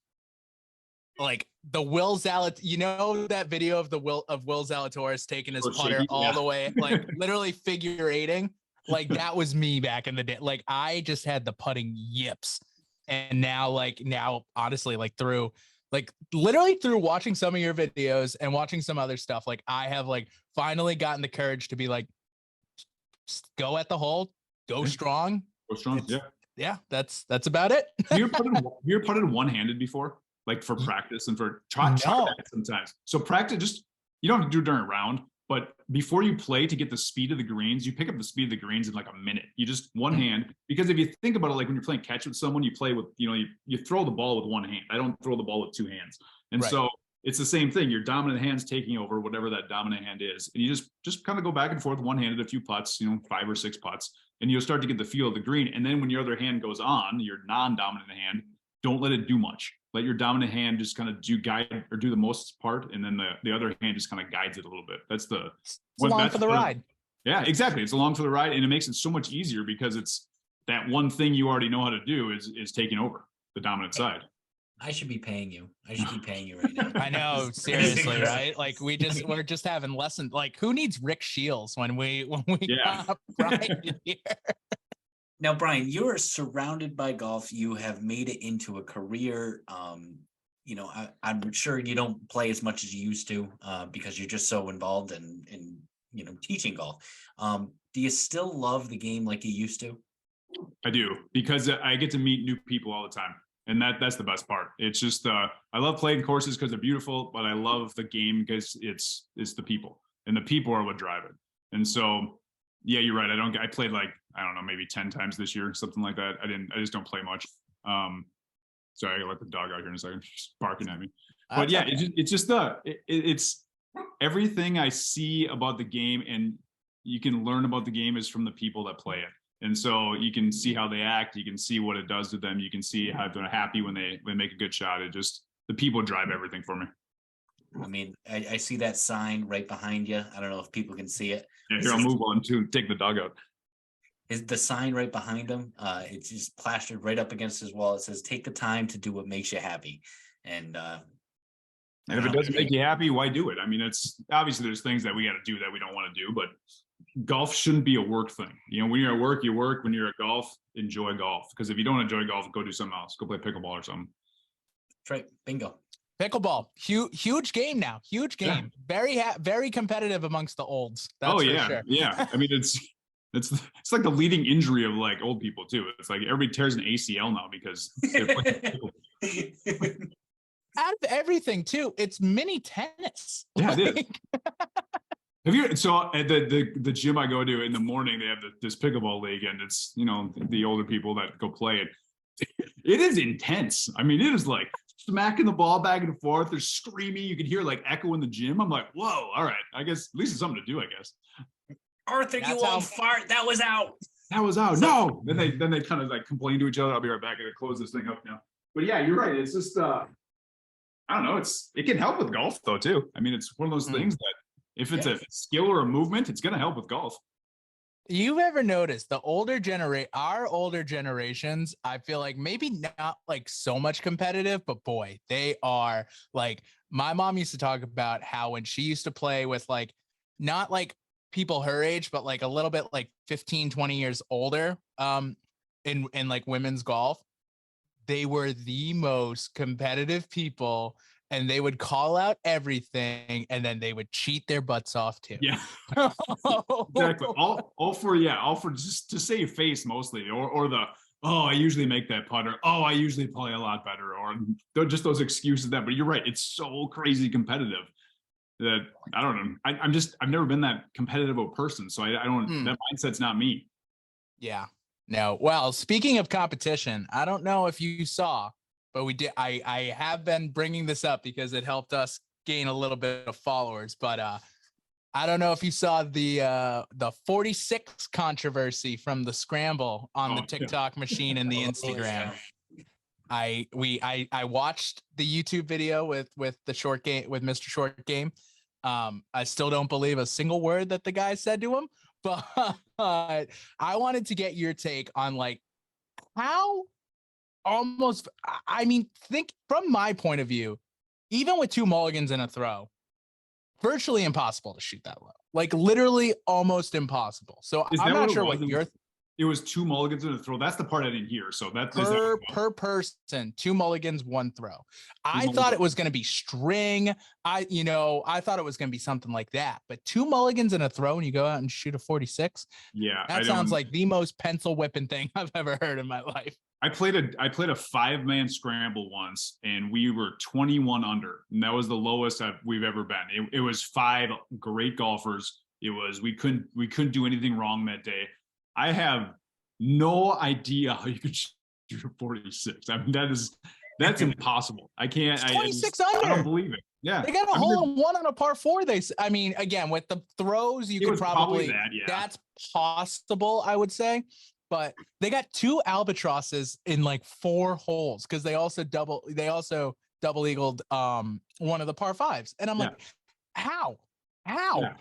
like the Will Zalatoris, you know, that video of Will Zalatoris taking his putter all the way, like literally figure 8ing. Like that was me back in the day. Like I just had the putting yips. And now honestly, like literally through watching some of your videos and watching some other stuff, like I have like finally gotten the courage to be like, Just go at the hole, go strong. Go strong. It's- Yeah. Yeah, that's about it. You ever putted one-handed before, like for practice and for try No. that sometimes. So practice, just you don't have to do it during a round, but before you play to get the speed of the greens, you pick up the speed of the greens in like a minute. You just one hand, because if you think about it, like when you're playing catch with someone, you play with, you throw the ball with one hand. I don't throw the ball with two hands. And Right. so it's the same thing. Your dominant hand's taking over whatever that dominant hand is. And you just kind of go back and forth one-handed, a few putts, 5 or 6 putts, and you'll start to get the feel of the green. And then when your other hand goes on, your non-dominant hand, don't let it do much. Let your dominant hand just kind of do the most part, and then the other hand just kind of guides it a little bit. It's along for the ride. Yeah, exactly. It's along for the ride, and it makes it so much easier because it's that one thing you already know how to do is taking over the dominant side. I should be paying you. I should be paying you right now. I know, seriously, right? Like we're just having lessons. Like who needs Rick Shields when we got Bryan in here? Now, Bryan, you're surrounded by golf. You have made it into a career. I'm sure you don't play as much as you used to because you're just so involved in teaching golf. Do you still love the game like you used to? I do, because I get to meet new people all the time. And that's the best part. It's just I love playing courses because they're beautiful, but I love the game because it's the people, and the people are what drive it. And so, yeah, you're right. I played like, I don't know, maybe 10 times this year, something like that. I just don't play much. Sorry, I gotta let the dog out here in a second. She's barking at me. But yeah, it's everything I see about the game, and you can learn about the game is from the people that play it. And so you can see how they act. You can see what it does to them. You can see how they're happy when they make a good shot. The people drive everything for me. I mean, I see that sign right behind you. I don't know if people can see it. Yeah, here, I'll move on to take the dog out. Is the sign right behind him? It's just plastered right up against his wall. It says, "Take the time to do what makes you happy." And if it doesn't make you happy, why do it? I mean, it's obviously there's things that we got to do that we don't want to do, but golf shouldn't be a work thing. When you're at work, you work. When you're at golf, enjoy golf. Because if you don't enjoy golf, go do something else. Go play pickleball or something. That's right. Bingo. Pickleball, huge game now. Huge game. Yeah. Very competitive amongst the olds. That's sure. Yeah. I mean, it's like the leading injury of like old people too. It's like everybody tears an ACL now because they're playing out of everything too. It's mini tennis. Yeah, it is. Have you? So at the gym I go to in the morning, they have this pickleball league, and it's the older people that go play it. It is intense. I mean, it is like smacking the ball back and forth. They're screaming. You can hear like echo in the gym. I'm like, whoa, all right. I guess at least it's something to do. I guess. Arthur, you won't fart. That was out. That was out. No. Then they kind of like complain to each other. I'll be right back. I gotta close this thing up now. But yeah, you're right. It's just I don't know. It can help with golf though too. I mean, it's one of those things that if it's a skill or a movement, it's gonna help with golf. You've ever noticed our older generations, I feel like maybe not like so much competitive, but boy, they are like, my mom used to talk about how when she used to play with like, not like people her age, but like a little bit like 15, 20 years older, in like women's golf, they were the most competitive people. And they would call out everything, and then they would cheat their butts off too. Yeah, exactly. All for just to save face mostly, or the I usually make that putter. I usually play a lot better, or just those excuses. But you're right. It's so crazy competitive that I don't know. I've never been that competitive of a person, so I don't. That mindset's not me. Yeah. No. Well, speaking of competition, I don't know if you saw. But we did. I have been bringing this up because it helped us gain a little bit of followers. But I don't know if you saw the 46 controversy from the scramble on the TikTok machine and the Instagram. I watched the YouTube video with the short game with Mr. Short Game. I still don't believe a single word that the guy said to him. But I wanted to get your take on like how. Think from my point of view, even with 2 mulligans in a throw, virtually impossible to shoot that low. Like literally almost impossible. So I'm not sure what you're. It was 2 mulligans in a throw. That's the part I didn't hear. So that's per person, 2 mulligans, 1 throw. I thought it was going to be string. I thought it was going to be something like that. But 2 mulligans in a throw and you go out and shoot a 46. Yeah, that sounds like the most pencil whipping thing I've ever heard in my life. I played a 5-man scramble once, and we were 21 under, and that was the lowest we've ever been. It was 5 great golfers. It was we couldn't do anything wrong that day. I have no idea how you could shoot a 46. I mean, that's impossible. I can't. 26 under. I don't believe it. Yeah, they got a hole in one on a par 4. Again, with the throws, you could probably that's possible, I would say. But they got 2 albatrosses in like 4 holes because they also double eagled one of the par 5s, and I'm like, how? Yeah.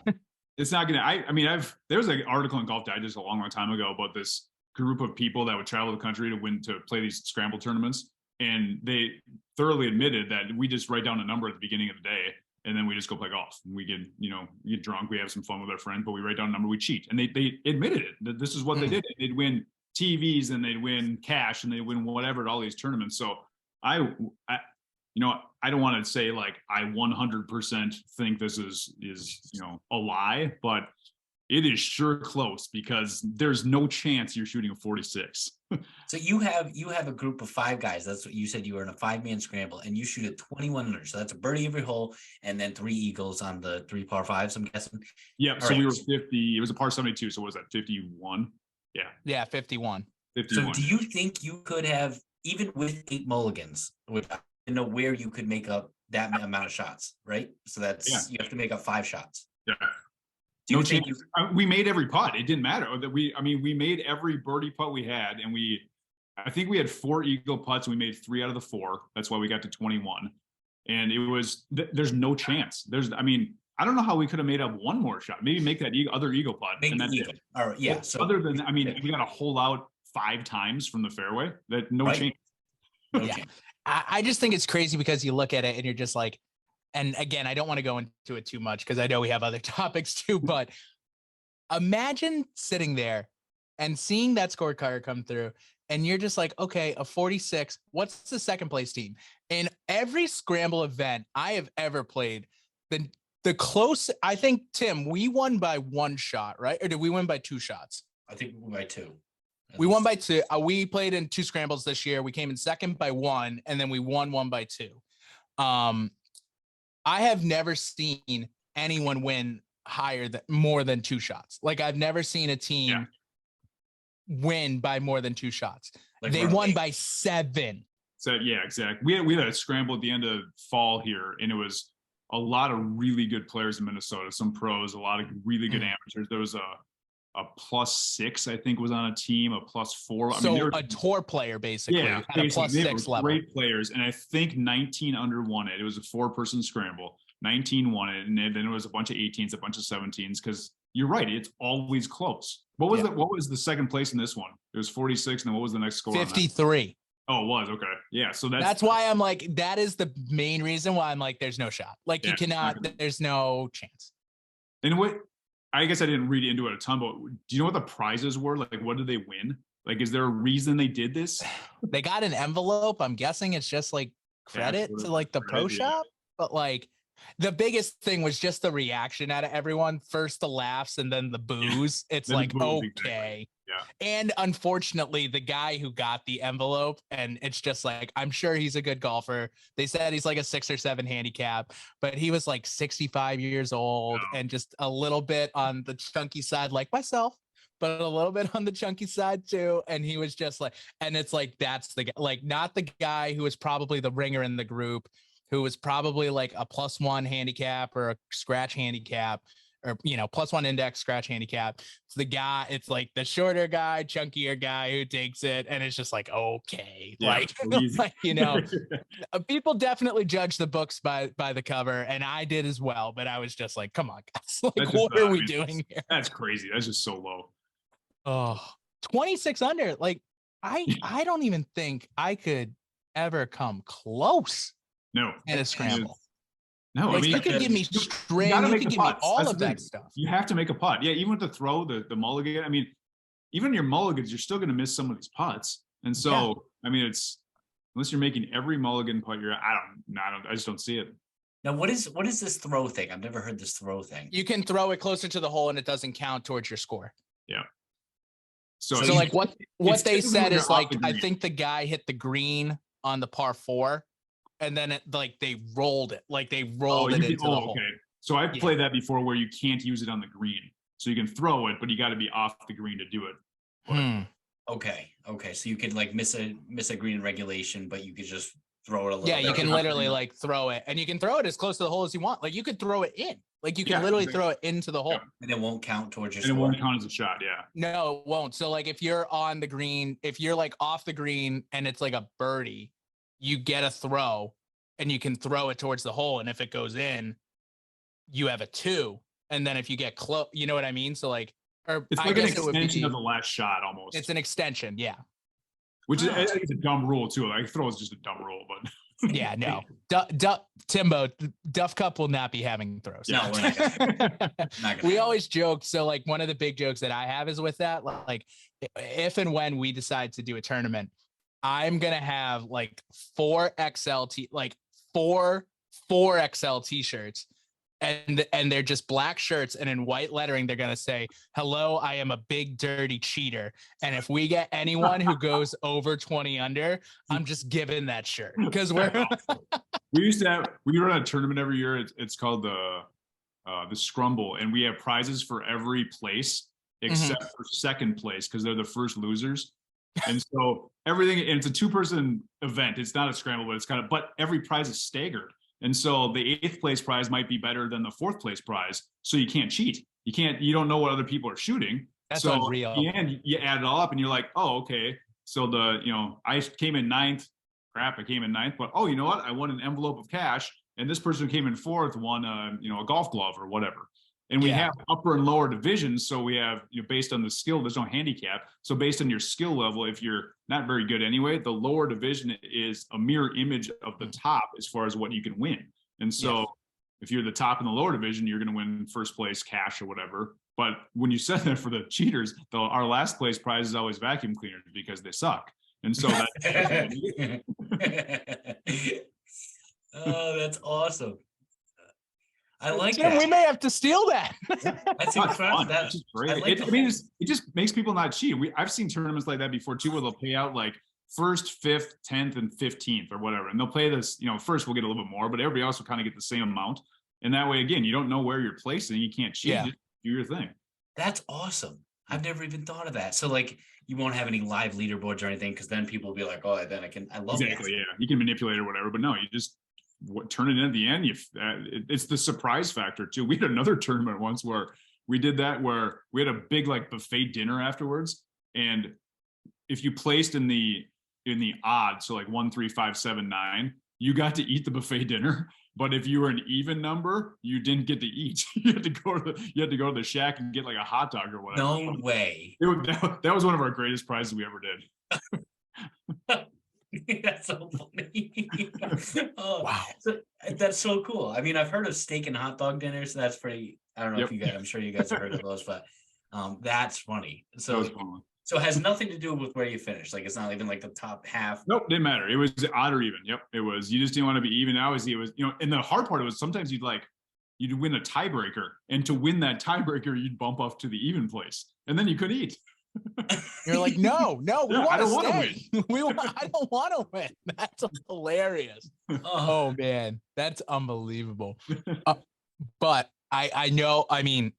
It's not gonna. There was an article in Golf Digest a long time ago about this group of people that would travel the country to play these scramble tournaments, and they thoroughly admitted that we just write down a number at the beginning of the day, and then we just go play golf. We get drunk, we have some fun with our friends, but we write down a number, we cheat, and they admitted it that this is what they did. They'd win TVs and they'd win cash and they'd win whatever at all these tournaments. So I don't want to say like I 100% think this is a lie, but it is sure close because there's no chance you're shooting a 46. So you have a group of 5 guys. That's what you said. You were in a 5-man scramble, and you shoot at 21 under. So that's a birdie every hole, and then 3 eagles on the 3 par 5s. I'm guessing. Yeah. So we were 50. It was a par 72. So what was that, 51? Yeah. Yeah, 51. 51. So do you think you could have, even with 8 mulligans, where you could make up that amount of shots, right? So you have to make up 5 shots. Yeah. No chance. We made every putt. It didn't matter that we made every birdie putt we had, and I think we had 4 eagle putts, and we made 3 out of the 4. That's why we got to 21. And it was there's no chance. I don't know how we could have made up one more shot. Maybe make that other eagle putt, and that's it. All right, yeah. But so other than we got to hole out 5 times from the fairway. That no chance. No chance. I just think it's crazy because you look at it and you're just like, and again, I don't want to go into it too much because I know we have other topics too, but imagine sitting there and seeing that scorecard come through and you're just like, okay, a 46, what's the second place team? In every scramble event I have ever played, the close, I think, Tim, we won by 1 shot, right? Or did we win by 2 shots? I think we won by 2. We won by 2. We played in 2 scrambles this year. We came in second by 1, and then we won 1 by 2. I have never seen anyone win more than 2 shots. Like I've never seen a team win by more than 2 shots. Like they won by 7. So yeah, exactly. We had a scramble at the end of fall here, and it was a lot of really good players in Minnesota, some pros, a lot of really good amateurs. There was a +6, I think, was on a team, a +4. So a tour player, basically. Yeah, at a +6 level. Great players. And I think 19 under won it. It was a 4-person scramble. 19 won it. And then it was a bunch of 18s, a bunch of 17s, because you're right. It's always close. What was the second place in this one? It was 46. And then what was the next score? 53. Oh, it was. Okay. Yeah. So that's why I'm like, that is the main reason why I'm like, there's no shot. Like you cannot, there's no chance. And I guess I didn't read into it a ton, but do you know what the prizes were? Like, what did they win? Like, is there a reason they did this? They got an envelope. I'm guessing it's just like credit to like the pro shop, but like the biggest thing was just the reaction out of everyone. First the laughs and then the boos. It's like, okay. Exactly. Yeah. And unfortunately, the guy who got the envelope, and it's just like, I'm sure he's a good golfer. They said he's like a 6 or 7 handicap, but he was like 65 years old and just a little bit on the chunky side, like myself, but a little bit on the chunky side too. And he was just like, and it's like, that's the guy, like not the guy who was probably the ringer in the group, who was probably like a +1 handicap or a scratch handicap, or, +1 index scratch handicap. It's the guy, it's like the shorter guy, chunkier guy who takes it. And it's just like, okay, people definitely judge the books by the cover. And I did as well, but I was just like, come on, guys, like, what are we doing here? That's crazy. That's just so low. Oh, 26 under. Like I don't even think I could ever come close. No. In a scramble. No, like, you could give me string, you could give me all of that stuff. You have to make a putt. Yeah, even with the throw, the mulligan. I mean, even your mulligans, you're still going to miss some of these putts. And so, I mean, it's unless you're making every mulligan putt, I just don't see it. Now, what is this throw thing? I've never heard this throw thing. You can throw it closer to the hole and it doesn't count towards your score. Yeah. So like what they said is like, I think the guy hit the green on the par 4 and then they rolled it. Like they rolled it into the hole. Okay. So I've played that before where you can't use it on the green. So you can throw it, but you got to be off the green to do it. Okay. So you could like miss a green regulation, but you could just throw it a little. Yeah, you can literally like throw it, and you can throw it as close to the hole as you want. Like you could throw it in. Like you can literally throw it into the hole. And it won't count towards your score. score. It won't count as a shot, yeah. No, it won't. So like if you're on the green, if you're like off the green and it's like a birdie, you get a throw and you can throw it towards the hole. And if it goes in, you have a 2. And then if you get close, you know what I mean? So like, or it's like an extension of the last shot almost. It's an extension, yeah. Which is it's a dumb rule too. Like throw is just a dumb rule, but yeah, no. Timbo, Duff Cup will not be having throws. No, we're not gonna. We always joke. So like one of the big jokes that I have is with that, like if and when we decide to do a tournament, I'm gonna have like 4 XL t-shirts. And they're just black shirts, and in white lettering, they're going to say, "Hello, I am a big dirty cheater." And if we get anyone who goes over 20 under, I'm just giving that shirt because we run a tournament every year. It's called the Scrumble, and we have prizes for every place except for second place because they're the first losers. And so everything, and it's a 2-person event. It's not a scramble, but but every prize is staggered. And so the 8th place prize might be better than the 4th place prize. So you can't cheat. You don't know what other people are shooting. That's so unreal. At the end, you add it all up and you're like, oh, okay. So I came in 9th. Crap, I came in 9th, but you know what? I won an envelope of cash. And this person who came in 4th won a golf glove or whatever. And we have upper and lower divisions. So we have, based on the skill, there's no handicap. So based on your skill level, if you're not very good anyway, the lower division is a mirror image of the top as far as what you can win. And so if you're the top in the lower division, you're going to win first place cash or whatever. But when you said that for the cheaters, our last place prize is always vacuum cleaners because they suck. And so that's awesome. I like Tim, that. we may have to steal that. That's incredible. That's great. It just makes people not cheat. I've seen tournaments like that before too, where they'll pay out like 1st, 5th, 10th, and 15th or whatever. And they'll play this, first we'll get a little bit more, but everybody else will kind of get the same amount. And that way, again, you don't know where you're placed and you can't cheat. Yeah. Just do your thing. That's awesome. I've never even thought of that. So like you won't have any live leaderboards or anything because then people will be like, oh, then I love exactly, yeah. You can manipulate or whatever, but no, you just turn it in at the end. It's the surprise factor too. We had another tournament once where we did that, where we had a big like buffet dinner afterwards, and if you placed in the odd, so like 1, 3, 5, 7, 9, you got to eat the buffet dinner. But if you were an even number, you didn't get to eat. You had to go to the shack and get like a hot dog or whatever. No way. That was one of our greatest prizes we ever did. That's so funny. Wow. That's so cool. I mean, I've heard of steak and hot dog dinners. So that's pretty, I don't know if you guys, I'm sure you guys have heard of those, but that's funny. So it has nothing to do with where you finish. Like, it's not even like the top half. Nope, didn't matter. It was odd or even. Yep, it was. You just didn't want to be even. Obviously, it was, and the hard part was sometimes you'd win a tiebreaker, and to win that tiebreaker, you'd bump up to the even place, and then you could eat. You're like, no, we want to stay. I don't want to win. That's hilarious. Oh man, that's unbelievable. But I know. I mean,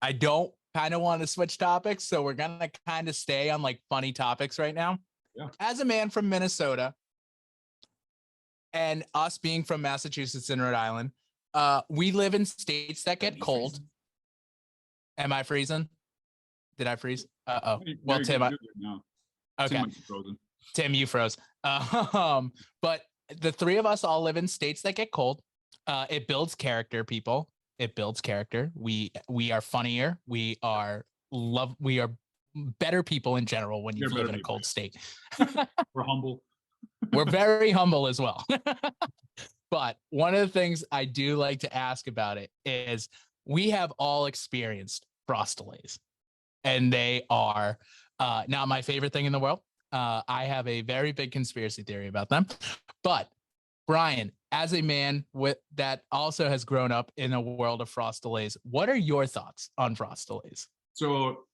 I don't kind of want to switch topics, so we're gonna kind of stay on like funny topics right now. Yeah. As a man from Minnesota, and us being from Massachusetts and Rhode Island, we live in states that get cold. Freezing? Am I freezing? Did I freeze? Uh-oh. Well, Tim, okay. Tim, you froze. But the 3 of us all live in states that get cold. It builds character, people. It builds character. We are funnier. We are better people in general when you live in a cold state. We're humble. We're very humble as well. But one of the things I do like to ask about it is we have all experienced frost delays. And they are Not my favorite thing in the world. I have a very big conspiracy theory about them. But Bryan, as a man that also has grown up in a world of frost delays, what are your thoughts on frost delays? So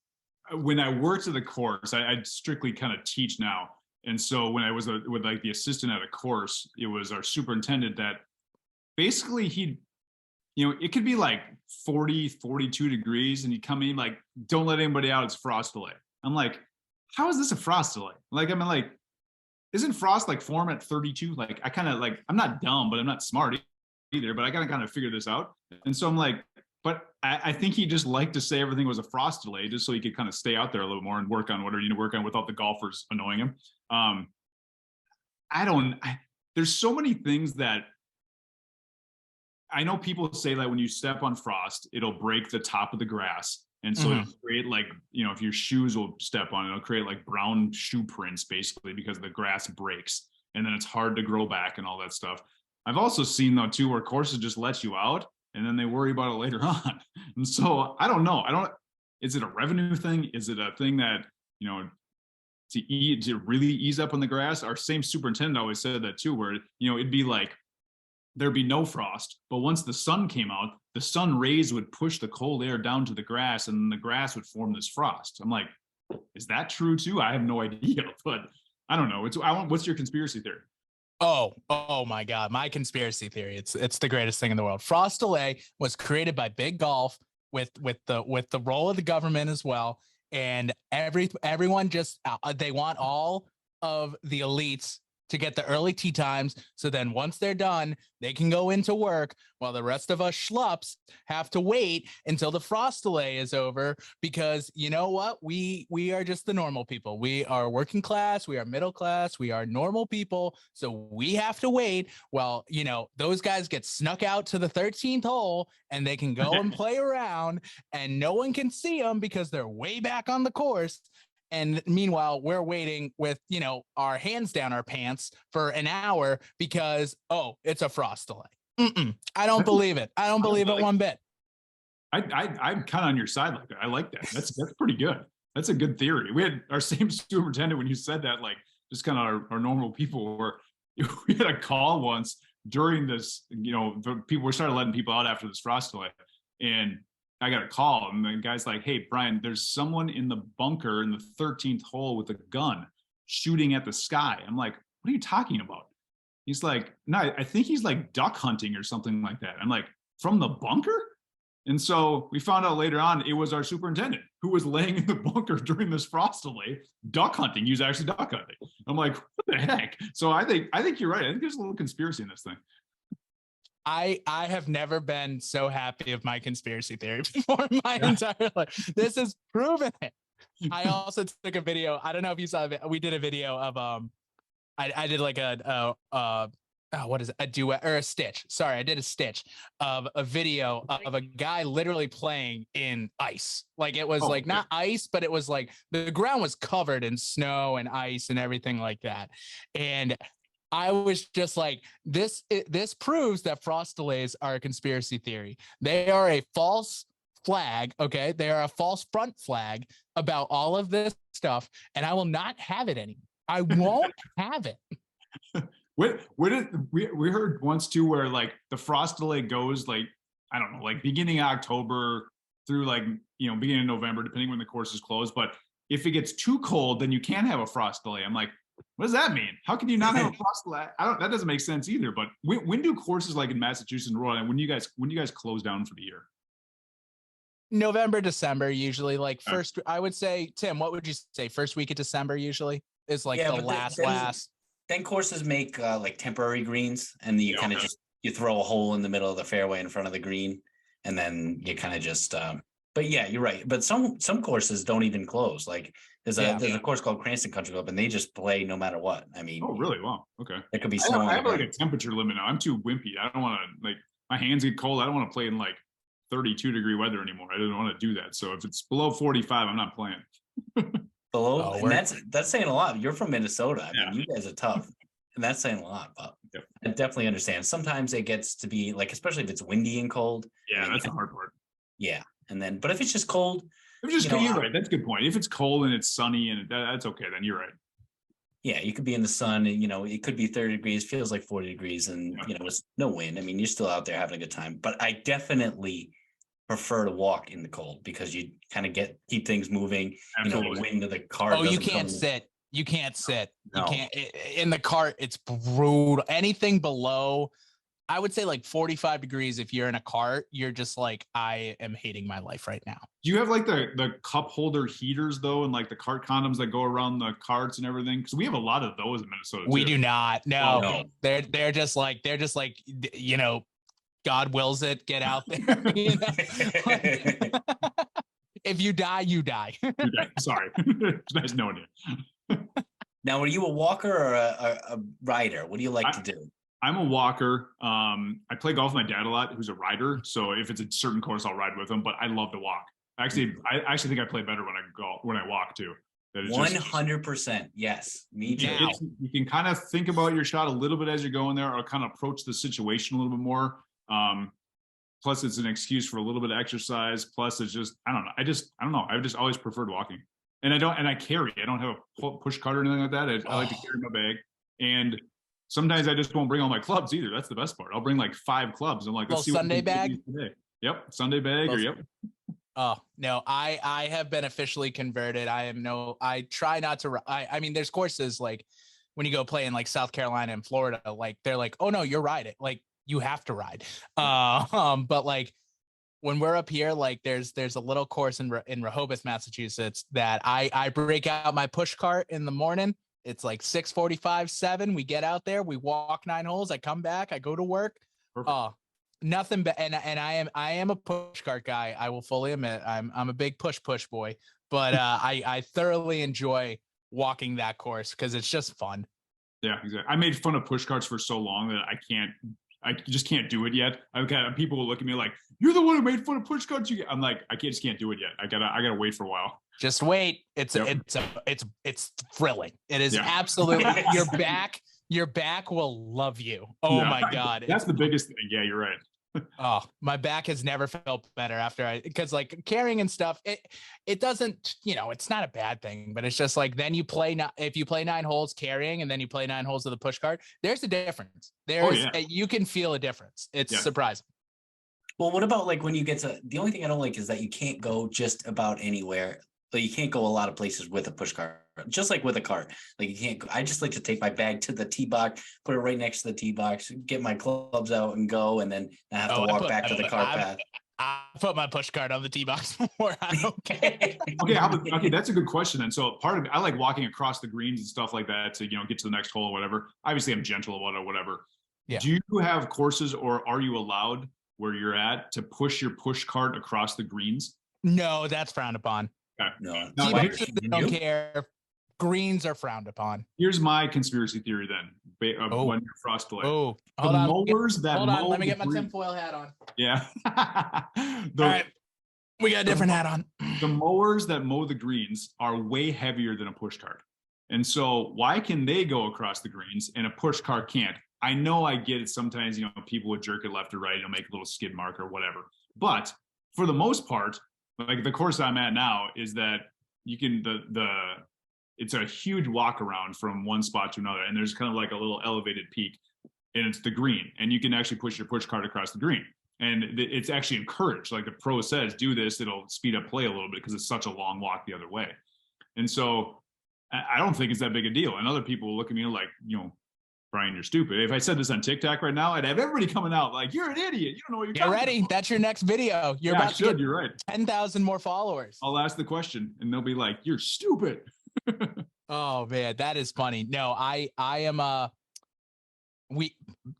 when I worked at the course, I strictly kind of teach now. And so when I was with like the assistant at a course, it was our superintendent that basically it could be like 40, 42 degrees and he'd come in like, don't let anybody out, it's frost delay. I'm like, how is this a frost delay? Like, I mean, like, isn't frost like form at 32? Like, I kind of like, I'm not dumb, but I'm not smart either, but I gotta kind of figure this out. And so I'm like, but I think he just liked to say everything was a frost delay just so he could kind of stay out there a little more and work on whatever you need to work on without the golfers annoying him. There's so many things that I know people say that when you step on frost, it'll break the top of the grass. And so it'll create like, if your shoes will step on it, it'll create like brown shoe prints basically because the grass breaks and then it's hard to grow back and all that stuff. I've also seen though too, where courses just let you out and then they worry about it later on. And so I don't know. Is it a revenue thing? Is it a thing that, to really ease up on the grass? Our same superintendent always said that too, where, it'd be like, there'd be no frost, but once the sun came out, the sun rays would push the cold air down to the grass and the grass would form this frost. I'm like, is that true too? I have no idea, but I don't know. What's your conspiracy theory? Oh my God. My conspiracy theory. It's the greatest thing in the world. Frost delay was created by big golf with the role of the government as well. And everyone just, they want all of the elites to get the early tee times. So then once they're done, they can go into work while the rest of us schlups have to wait until the frost delay is over, because you know what? We are just the normal people. We are working class. We are middle class. We are normal people. So we have to wait while, those guys get snuck out to the 13th hole and they can go and play around and no one can see them because they're way back on the course. And meanwhile, we're waiting with, our hands down our pants for an hour because, it's a frost delay. I don't believe it. I don't believe it one bit. I'm kind of on your side like that. I like that. That's pretty good. That's a good theory. We had our same superintendent when you said that, like just kind of our normal people were, we had a call once during this, we started letting people out after this frost delay. And I got a call and the guy's like, hey, Bryan, there's someone in the bunker in the 13th hole with a gun shooting at the sky. I'm like, what are you talking about? He's like, no, I think he's like duck hunting or something like that. I'm like, from the bunker? And so we found out later on, it was our superintendent who was laying in the bunker during this frost delay, duck hunting. He was actually duck hunting. I'm like, what the heck? So I think you're right. I think there's a little conspiracy in this thing. I have never been so happy of my conspiracy theory before in my entire life. This has proven it. I also took a video. I don't know if you saw it. We did a video of I did like what is it? A duet or a stitch. Sorry, I did a stitch of a video of a guy literally playing in ice. Like it was not ice, but it was like the ground was covered in snow and ice and everything like that. And I was just like, this proves that frost delays are a conspiracy theory. They are a false flag. Okay. They are a false front flag about all of this stuff. And I will not have it anymore. I won't have it. We heard once too, where like the frost delay goes like, I don't know, like beginning of October through like, beginning of November, depending when the course is closed. But if it gets too cold, then you can have a frost delay. I'm like, what does that mean? How can you not have a frost delay? That doesn't make sense either. But when do courses like in Massachusetts and Rhode Island, when you guys close down for the year? November, December, usually like first, I would say, Tim, what would you say? First week of December usually is like the last. Then courses make like temporary greens and you kind of you throw a hole in the middle of the fairway in front of the green. And then you kind of just, but yeah, you're right. But some courses don't even close. Like there's a course called Cranston Country Club and they just play no matter what. I mean, oh really? Wow. Okay. It could be snow. I have like a temperature limit now. I'm too wimpy. I don't want to like my hands get cold. I don't want to play in like 32-degree weather anymore. I don't want to do that. So if it's below 45, I'm not playing. Below, and that's saying a lot. You're from Minnesota. I mean, you guys are tough, and that's saying a lot. But I definitely understand. Sometimes it gets to be like, especially if it's windy and cold. Yeah, that's the hard part. Yeah, and then, but if it's just cold, If it's just you're right. That's a good point. If it's cold and it's sunny and that's okay, then you're right. Yeah, you could be in the sun and, it could be 30 degrees, feels like 40 degrees and, it's no wind. I mean, you're still out there having a good time. But I definitely prefer to walk in the cold because you kind of keep things moving. Absolutely. The wind of the car. Oh, you can't sit. You can't sit. No. You can't in the cart. It's brutal. Anything below, I would say like 45 degrees. If you're in a cart, you're just like, I am hating my life right now. Do you have like the cup holder heaters though, and like the cart condoms that go around the carts and everything? Because we have a lot of those in Minnesota. We too. do not. No, they're just like, God wills it. Get out there. If you die, you die. Sorry. It's nice knowing you. Now, are you a walker or a rider? What do you like to do? I'm a walker. I play golf with my dad a lot, who's a rider. So if it's a certain course, I'll ride with him. But I love to walk. I actually think I play better when I walk too. 100%. Yes, me too. You can kind of think about your shot a little bit as you're going there, or kind of approach the situation a little bit more. Plus, it's an excuse for a little bit of exercise. Plus, it's just I don't know. I've just always preferred walking, and I carry. I don't have a push cart or anything like that. I like to carry my bag, and sometimes I just won't bring all my clubs either. That's the best part. I'll bring like 5 clubs. I'm like, let's see Sunday bag. Yep, Sunday bag yep. Oh no, I have been officially converted. I try not to. I mean, there's courses like when you go play in like South Carolina and Florida, like they're like, oh no, you're riding. Like you have to ride. But like when we're up here, like there's a little course in Rehoboth, Massachusetts that I break out my push cart in the morning. It's like 6:45, 7. We get out there, we walk 9 holes. I come back, I go to work. Nothing but and I am a push cart guy. I will fully admit I'm a big push boy, but I thoroughly enjoy walking that course because it's just fun. Yeah, exactly. I made fun of push carts for so long that I just can't do it yet. I've got people who look at me like, "You're the one who made fun of push carts." I'm like, I just can't do it yet. I gotta wait for a while. Just wait. It's thrilling. It is absolutely your back will love you. Oh my God. That's the biggest thing. Yeah, you're right. Oh, my back has never felt better because like carrying and stuff, it doesn't, it's not a bad thing, but it's just like, then if you play 9 holes carrying and then you play 9 holes of the push cart, there's a difference. You can feel a difference. It's surprising. Well, what about like when you get to, the only thing I don't like is that you can't go just about anywhere. So you can't go a lot of places with a push cart, just like with a cart. Like you can't. I just like to take my bag to the tee box, put it right next to the tee box, get my clubs out and go, and then I have to walk back to the cart path. I put my push cart on the tee box before. I don't care. Okay, that's a good question. And so part of it, I like walking across the greens and stuff like that to get to the next hole or whatever. Obviously, I'm gentle about it, whatever. Yeah. Do you have courses, or are you allowed where you're at to push your push cart across the greens? No, that's frowned upon. Okay. No, don't care. Greens are frowned upon. Here's my conspiracy theory then. When you're frost delay. Oh, hold on. Let me get my tinfoil hat on. Yeah. All right. We got a different hat on. The mowers that mow the greens are way heavier than a push cart. And so why can they go across the greens and a push cart can't? I know I get it. Sometimes, people would jerk it left or right, make a little skid mark or whatever. But for the most part, like the course I'm at now is that you can, it's a huge walk around from one spot to another. And there's kind of like a little elevated peak and it's the green, and you can actually push your push cart across the green. And it's actually encouraged. Like the pro says, do this, it'll speed up play a little bit because it's such a long walk the other way. And so I don't think it's that big a deal. And other people will look at me like, Bryan, you're stupid. If I said this on TikTok right now, I'd have everybody coming out like, you're an idiot. You don't know what you're talking ready. about. That's your next video. You're about to get you're right. 10,000 more followers. I'll ask the question and they'll be like, you're stupid. Oh man, that is funny. No, I am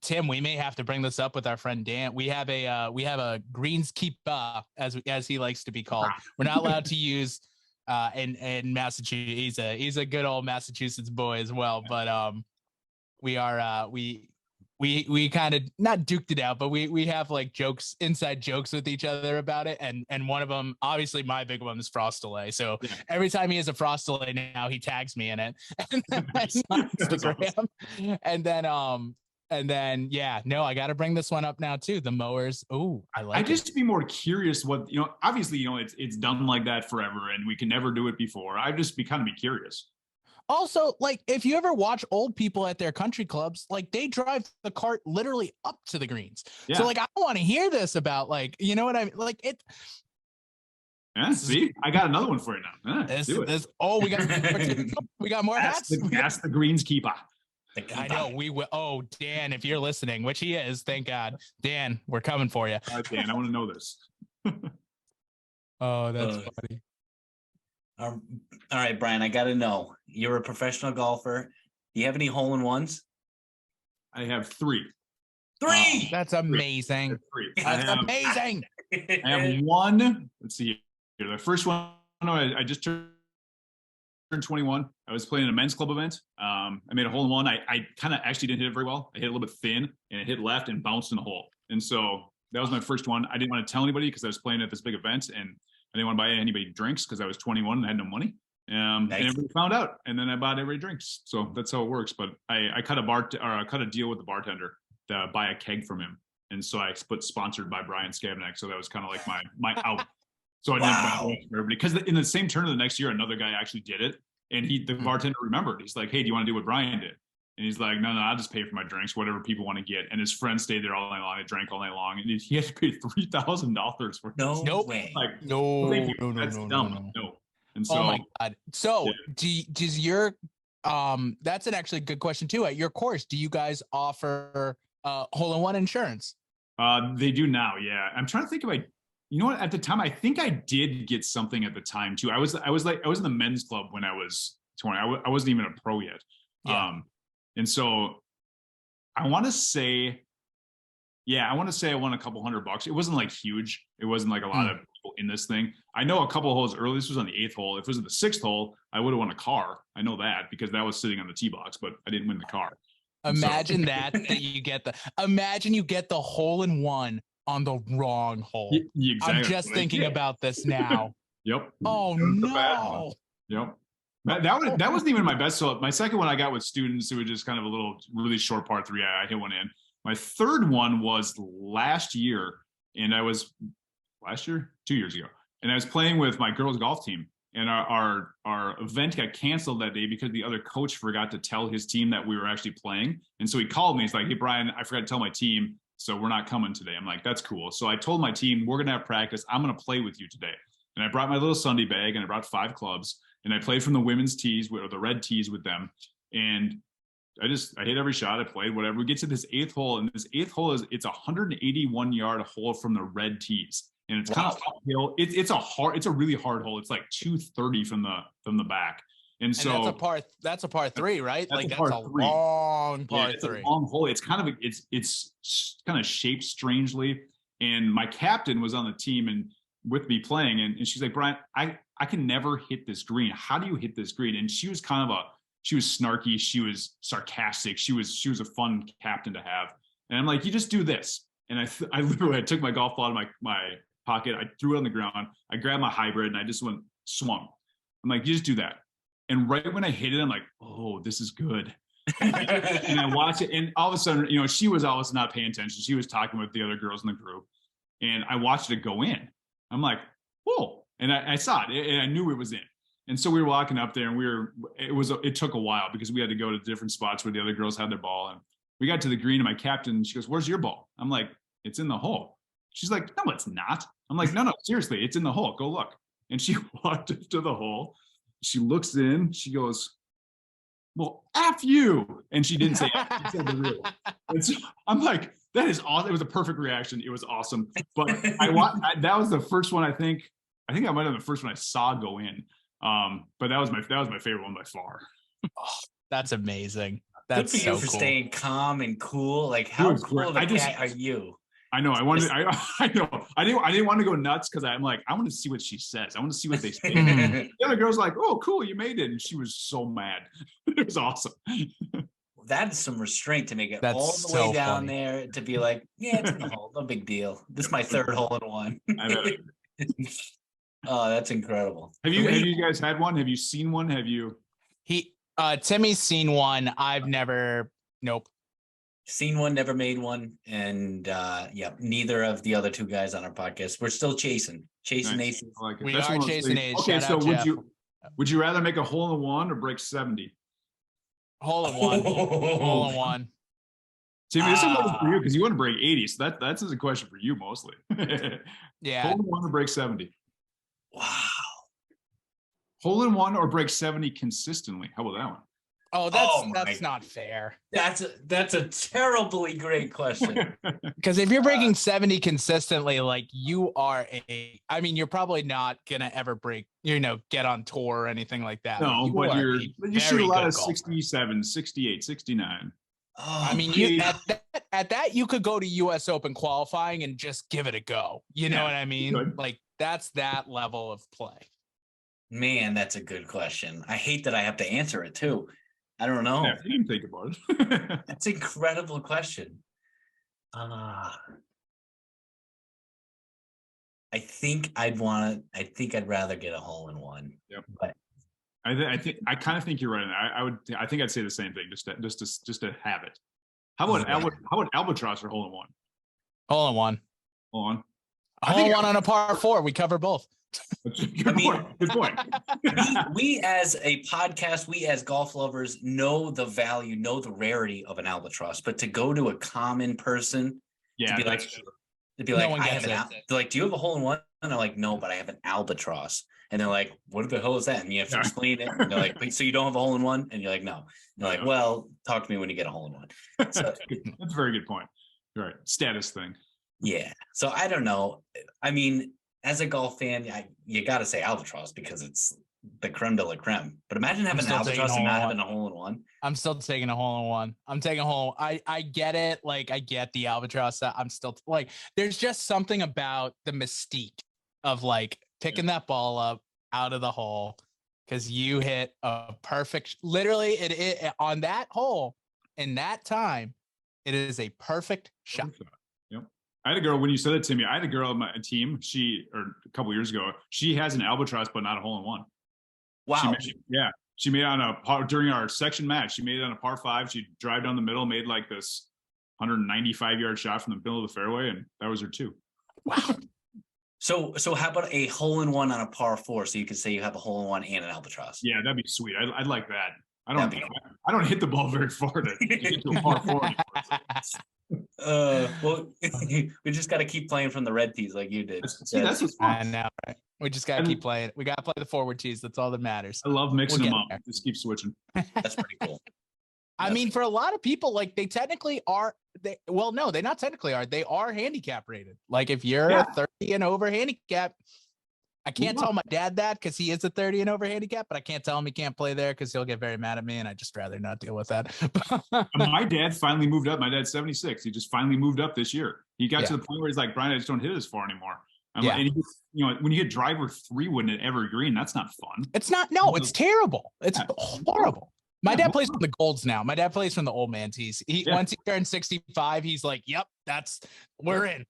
Tim, we may have to bring this up with our friend Dan. We have a greenskeeper, as he likes to be called. We're not allowed to use in Massachusetts. He's a good old Massachusetts boy as well, but we are we kind of not duked it out, but we have like inside jokes with each other about it. And one of them, obviously my big one, is frost delay. So every time he has a frost delay now, he tags me in it. And then on Instagram. And then And then, I got to bring this one up now too. The mowers. Oh, I like I just be more curious what, obviously, it's done like that forever and we can never do it before. I'd just be curious. Also, like, if you ever watch old people at their country clubs, like, they drive the cart literally up to the greens. Yeah. So, like, I don't want to hear this about, like, you know what I mean? Like, it. Yeah, see, I got another one for you now. We got more hats. That's the greenskeeper. I know we will. Oh, Dan, if you're listening, which he is, thank God. Dan, we're coming for you. All right, Dan, I want to know this. Oh, that's funny. All right, Brian, I got to know. You're a professional golfer. Do you have any hole-in-ones? I have 3. 3? That's amazing. 3. That's amazing. I have 1. Let's see here. The first one, I just turned 21. I was playing a men's club event. I made a hole-in-one. I kind of actually didn't hit it very well. I hit it a little bit thin, and it hit left and bounced in the hole. And so that was my first one. I didn't want to tell anybody because I was playing at this big event, and I didn't want to buy anybody drinks because I was 21 and I had no money. Nice. And everybody found out, and then I bought everybody drinks. So that's how it works. But I cut a deal with the bartender to buy a keg from him, and so I put sponsored by Bryan Skavnak. So that was kind of like my out. So I didn't buy it for everybody, because in the same tournament the next year, another guy actually did it, and the bartender remembered. He's like, "Hey, do you want to do what Bryan did?" And he's like, no, I'll just pay for my drinks, whatever people want to get. And his friends stayed there all night long. They drank all night long. And he had to pay $3,000 for it. No way. Like, no. And so, oh my God. So does your, that's an actually good question too. At your course, do you guys offer hole-in-one insurance? They do now. Yeah. I'm trying to think if you know what, at the time, I think I did get something at the time too. I was in the men's club when I was 20. I wasn't even a pro yet. Yeah. And so I want to say I won a couple $100. It wasn't like huge. It wasn't like a lot of people in this thing. I know a couple of holes early. This was on the 8th hole. If it was in the 6th hole, I would have won a car. I know that because that was sitting on the tee box, but I didn't win the car. Imagine that you get the hole-in-one on the wrong hole. Exactly. I'm just thinking about this now. Yep. Oh no. Yep. That wasn't even my best. So my second one I got with students. It was just kind of a little really short par 3. I hit one in. My third one was last year, and 2 years ago, and I was playing with my girls' golf team, and our event got canceled that day because the other coach forgot to tell his team that we were actually playing. And so he called me. He's like, "Hey, Brian, I forgot to tell my team, so we're not coming today." I'm like, "That's cool." So I told my team, "We're gonna have practice. I'm gonna play with you today." And I brought my little Sunday bag, and I brought 5 clubs. And I played from the women's tees or the red tees with them. And I hit every shot. I played whatever. We get to this 8th hole, and this 8th hole it's a 181-yard hole from the red tees. And it's kind of uphill. It's a really hard hole. It's like 230 from the back. And so that's a par 3, right? That's a long par 3. It's a long hole. It's kind of shaped strangely. And my captain was on the team and with me playing, and she's like, "Brian, I can never hit this green. How do you hit this green?" And she was she was snarky. She was sarcastic. She was a fun captain to have. And I'm like, "You just do this." And I literally took my golf ball out of my pocket. I threw it on the ground. I grabbed my hybrid and I just swung. I'm like, "You just do that." And right when I hit it, I'm like, "Oh, this is good." And I watch it, and all of a sudden, she was always not paying attention. She was talking with the other girls in the group, and I watched it go in. I'm like, "Whoa." And I saw it, and I knew it was in. And so we were walking up there, and it took a while because we had to go to different spots where the other girls had their ball. And we got to the green, and my captain, she goes, "Where's your ball?" I'm like, "It's in the hole." She's like, "No, it's not." I'm like, "No, seriously, it's in the hole. Go look." And she walked up to the hole. She looks in, she goes, "Well, F you." And she didn't say F, she said the real. And so I'm like, that is awesome. It was a perfect reaction. It was awesome. But that was the first one. I think I might have been the first one I saw go in. But that was my favorite one by far. Oh, that's amazing. That's good for so you for cool. staying calm and cool. Like, how cool of a cat are you? I know. I know. I didn't want to go nuts because I'm like, I want to see what she says. I want to see what they say. The other girl's like, "Oh, cool, you made it," and she was so mad. It was awesome. That's some restraint to make it all the so way down funny. there to be like, "Yeah, it's in the hole. No big deal. This is my third hole-in-one." Oh, that's incredible. Have you guys had one? Have you seen one? Have you? Timmy's seen one. I've never. Nope. Seen one, never made one, and neither of the other two guys on our podcast. We're still chasing Nice. aces. I like it. We That's are one of those chasing things. ace. Okay, Shout so out would Jeff. you rather make a hole in one or break 70? Hole in one. Hole in one. Timmy, this is one for you because you want to break 80. So that's a question for you mostly. Yeah. Hole in one or break 70? Wow. Hole in one or break 70 consistently? How about that one? Oh, that's not fair. That's a terribly great question. Because if you're breaking 70 consistently, like you are you're probably not gonna ever break, get on tour or anything like that. No, but you shoot a lot of 67, 68, 69. Oh, I mean, you at that you could go to US Open qualifying and just give it a go. You know what I mean? Like that's that level of play. Man, that's a good question. I hate that I have to answer it too. I don't know. Yeah, you can think about it. That's an incredible question. I think I'd rather get a hole in one. Yep. But I kind of think you're right. I think I'd say the same thing, just to have it. How about albatross or hole in one? Hole in one. Hold on. Hole in one on a par 4. We cover both. Good point. we as a podcast, we as golf lovers know the value, know the rarity of an albatross, but to go to a common person to be like, I have they're like, do you have a hole in one? And I'm like, no, but I have an albatross. And they're like, what the hell is that? And you have to explain it. And they're like, so you don't have a hole in one? And you're like, no. And they're like, well, talk to me when you get a hole in one. So, that's a very good point. You're right. Status thing. Yeah. So I don't know. I mean, as a golf fan, you got to say albatross because it's the creme de la creme. But imagine having an albatross and not having a hole in one. I'm still taking a hole in one. I'm taking a hole. I get it. Like I get the albatross. I'm still like, there's just something about the mystique of like picking that ball up out of the hole because you hit a perfect. Literally, it on that hole in that time, it is a perfect shot. I had a girl, when you said it to me, I had a girl on my team, a couple years ago, she has an albatross, but not a hole in one. Wow. She made on a par during our section match. She made it on a par 5. She drive down the middle, made like this 195-yard shot from the middle of the fairway, and that was her 2. Wow. So how about a hole in one on a par 4? So you could say you have a hole in one and an albatross. Yeah, that'd be sweet. I'd like that. I don't hit the ball very far to get to a par 4 anymore. Well, we just got to keep playing from the red tees like you did. That's what's fun. I know, right? We just got to keep playing. We got to play the forward tees. That's all that matters. I love mixing them up. There. Just keep switching. That's pretty cool. I mean, for a lot of people, like they technically are. They not technically are. They are handicap rated. Like if you're a 30 and over handicap, I can't tell my dad that because he is a 30 and over handicap, but I can't tell him he can't play there because he'll get very mad at me, and I'd just rather not deal with that. My dad finally moved up. My dad's 76. He just finally moved up this year. He got to the point where he's like, Brian, I just don't hit it as far anymore. Like, and when you hit driver 3 wood at evergreen, that's not fun. It's not. No, it's terrible. It's horrible. My dad plays from the golds now. My dad plays from the old man tees. Once he turned 65, he's like, "Yep, we're in.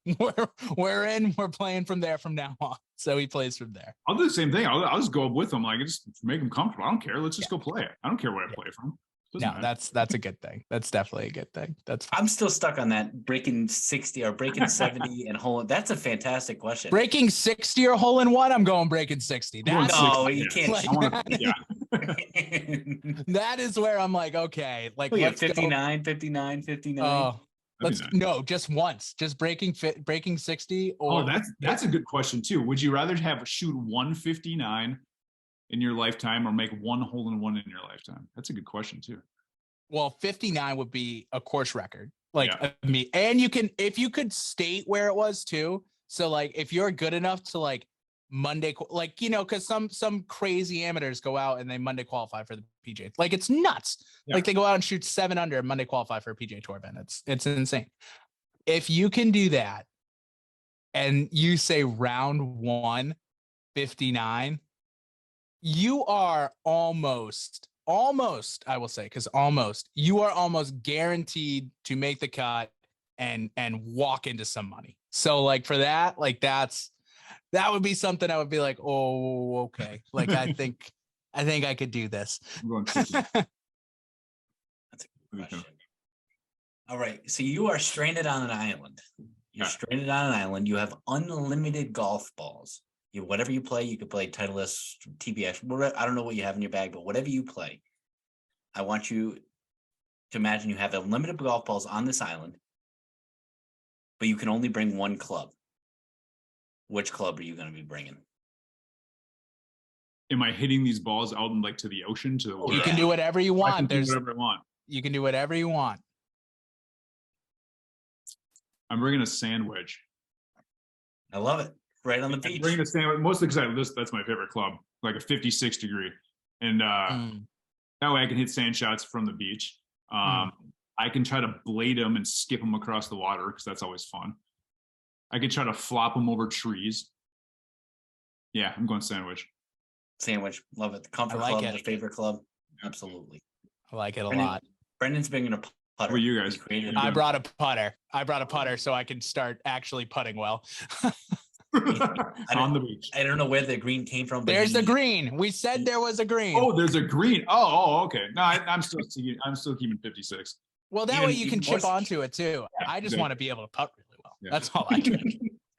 We're in. We're playing from there from now on." So he plays from there. I'll do the same thing. I'll just go up with him, like just make him comfortable. I don't care. Let's just go play it. I don't care where I play from. No, that's a good thing. That's definitely a good thing. That's fine. I'm still stuck on that breaking 60 or breaking 70 and hole. That's a fantastic question. Breaking 60 or hole in one, I'm going breaking 60. No, you can't. That is where I'm like, okay, like 59. Oh, just once, just breaking 60. Or that's a good question too. Would you rather shoot 159 in your lifetime or make one hole in one in your lifetime? That's a good question too. Well, 59 would be a course record, me. And if you could state where it was too. So like, if you're good enough to like Monday, like, because some crazy amateurs go out and they Monday qualify for the PGA. Like it's nuts. Yeah. Like they go out and shoot 7 under and Monday qualify for a PGA Tour event. It's insane. If you can do that and you say round 1, 59, you are almost, I will say, because you are almost guaranteed to make the cut and walk into some money. So like for that, like that would be something I would be like, oh, okay. Like I think I could do this. That's a good question. All right. So you are stranded on an island. You're stranded on an island. You have unlimited golf balls. Whatever you play, you could play Titleist, TBS. I don't know what you have in your bag, but whatever you play, I want you to imagine you have unlimited golf balls on this island, but you can only bring one club. Which club are you going to be bringing? Am I hitting these balls out in to the ocean? You can do whatever you want. I can do whatever I want. You can do whatever you want. I'm bringing a sand wedge. I love it. Right on the beach. Bringing a sand wedge, mostly because that's my favorite club, like a 56 degree. And that way I can hit sand shots from the beach. I can try to blade them and skip them across the water because that's always fun. I can try to flop them over trees. Yeah, I'm going sandwich. Sandwich. Love it. The comfort club, the favorite club. Absolutely. I like it a lot. Brendan's bringing a putter. What are you guys? I brought a putter so I can start actually putting well. On the beach. I don't know where the green came from. But there's the green. We said there was a green. Oh, there's a green. Oh, okay. No, I'm still keeping 56. Well, that way you can chip onto it too. Yeah, I just want to be able to putt really well. Yeah. That's all I do.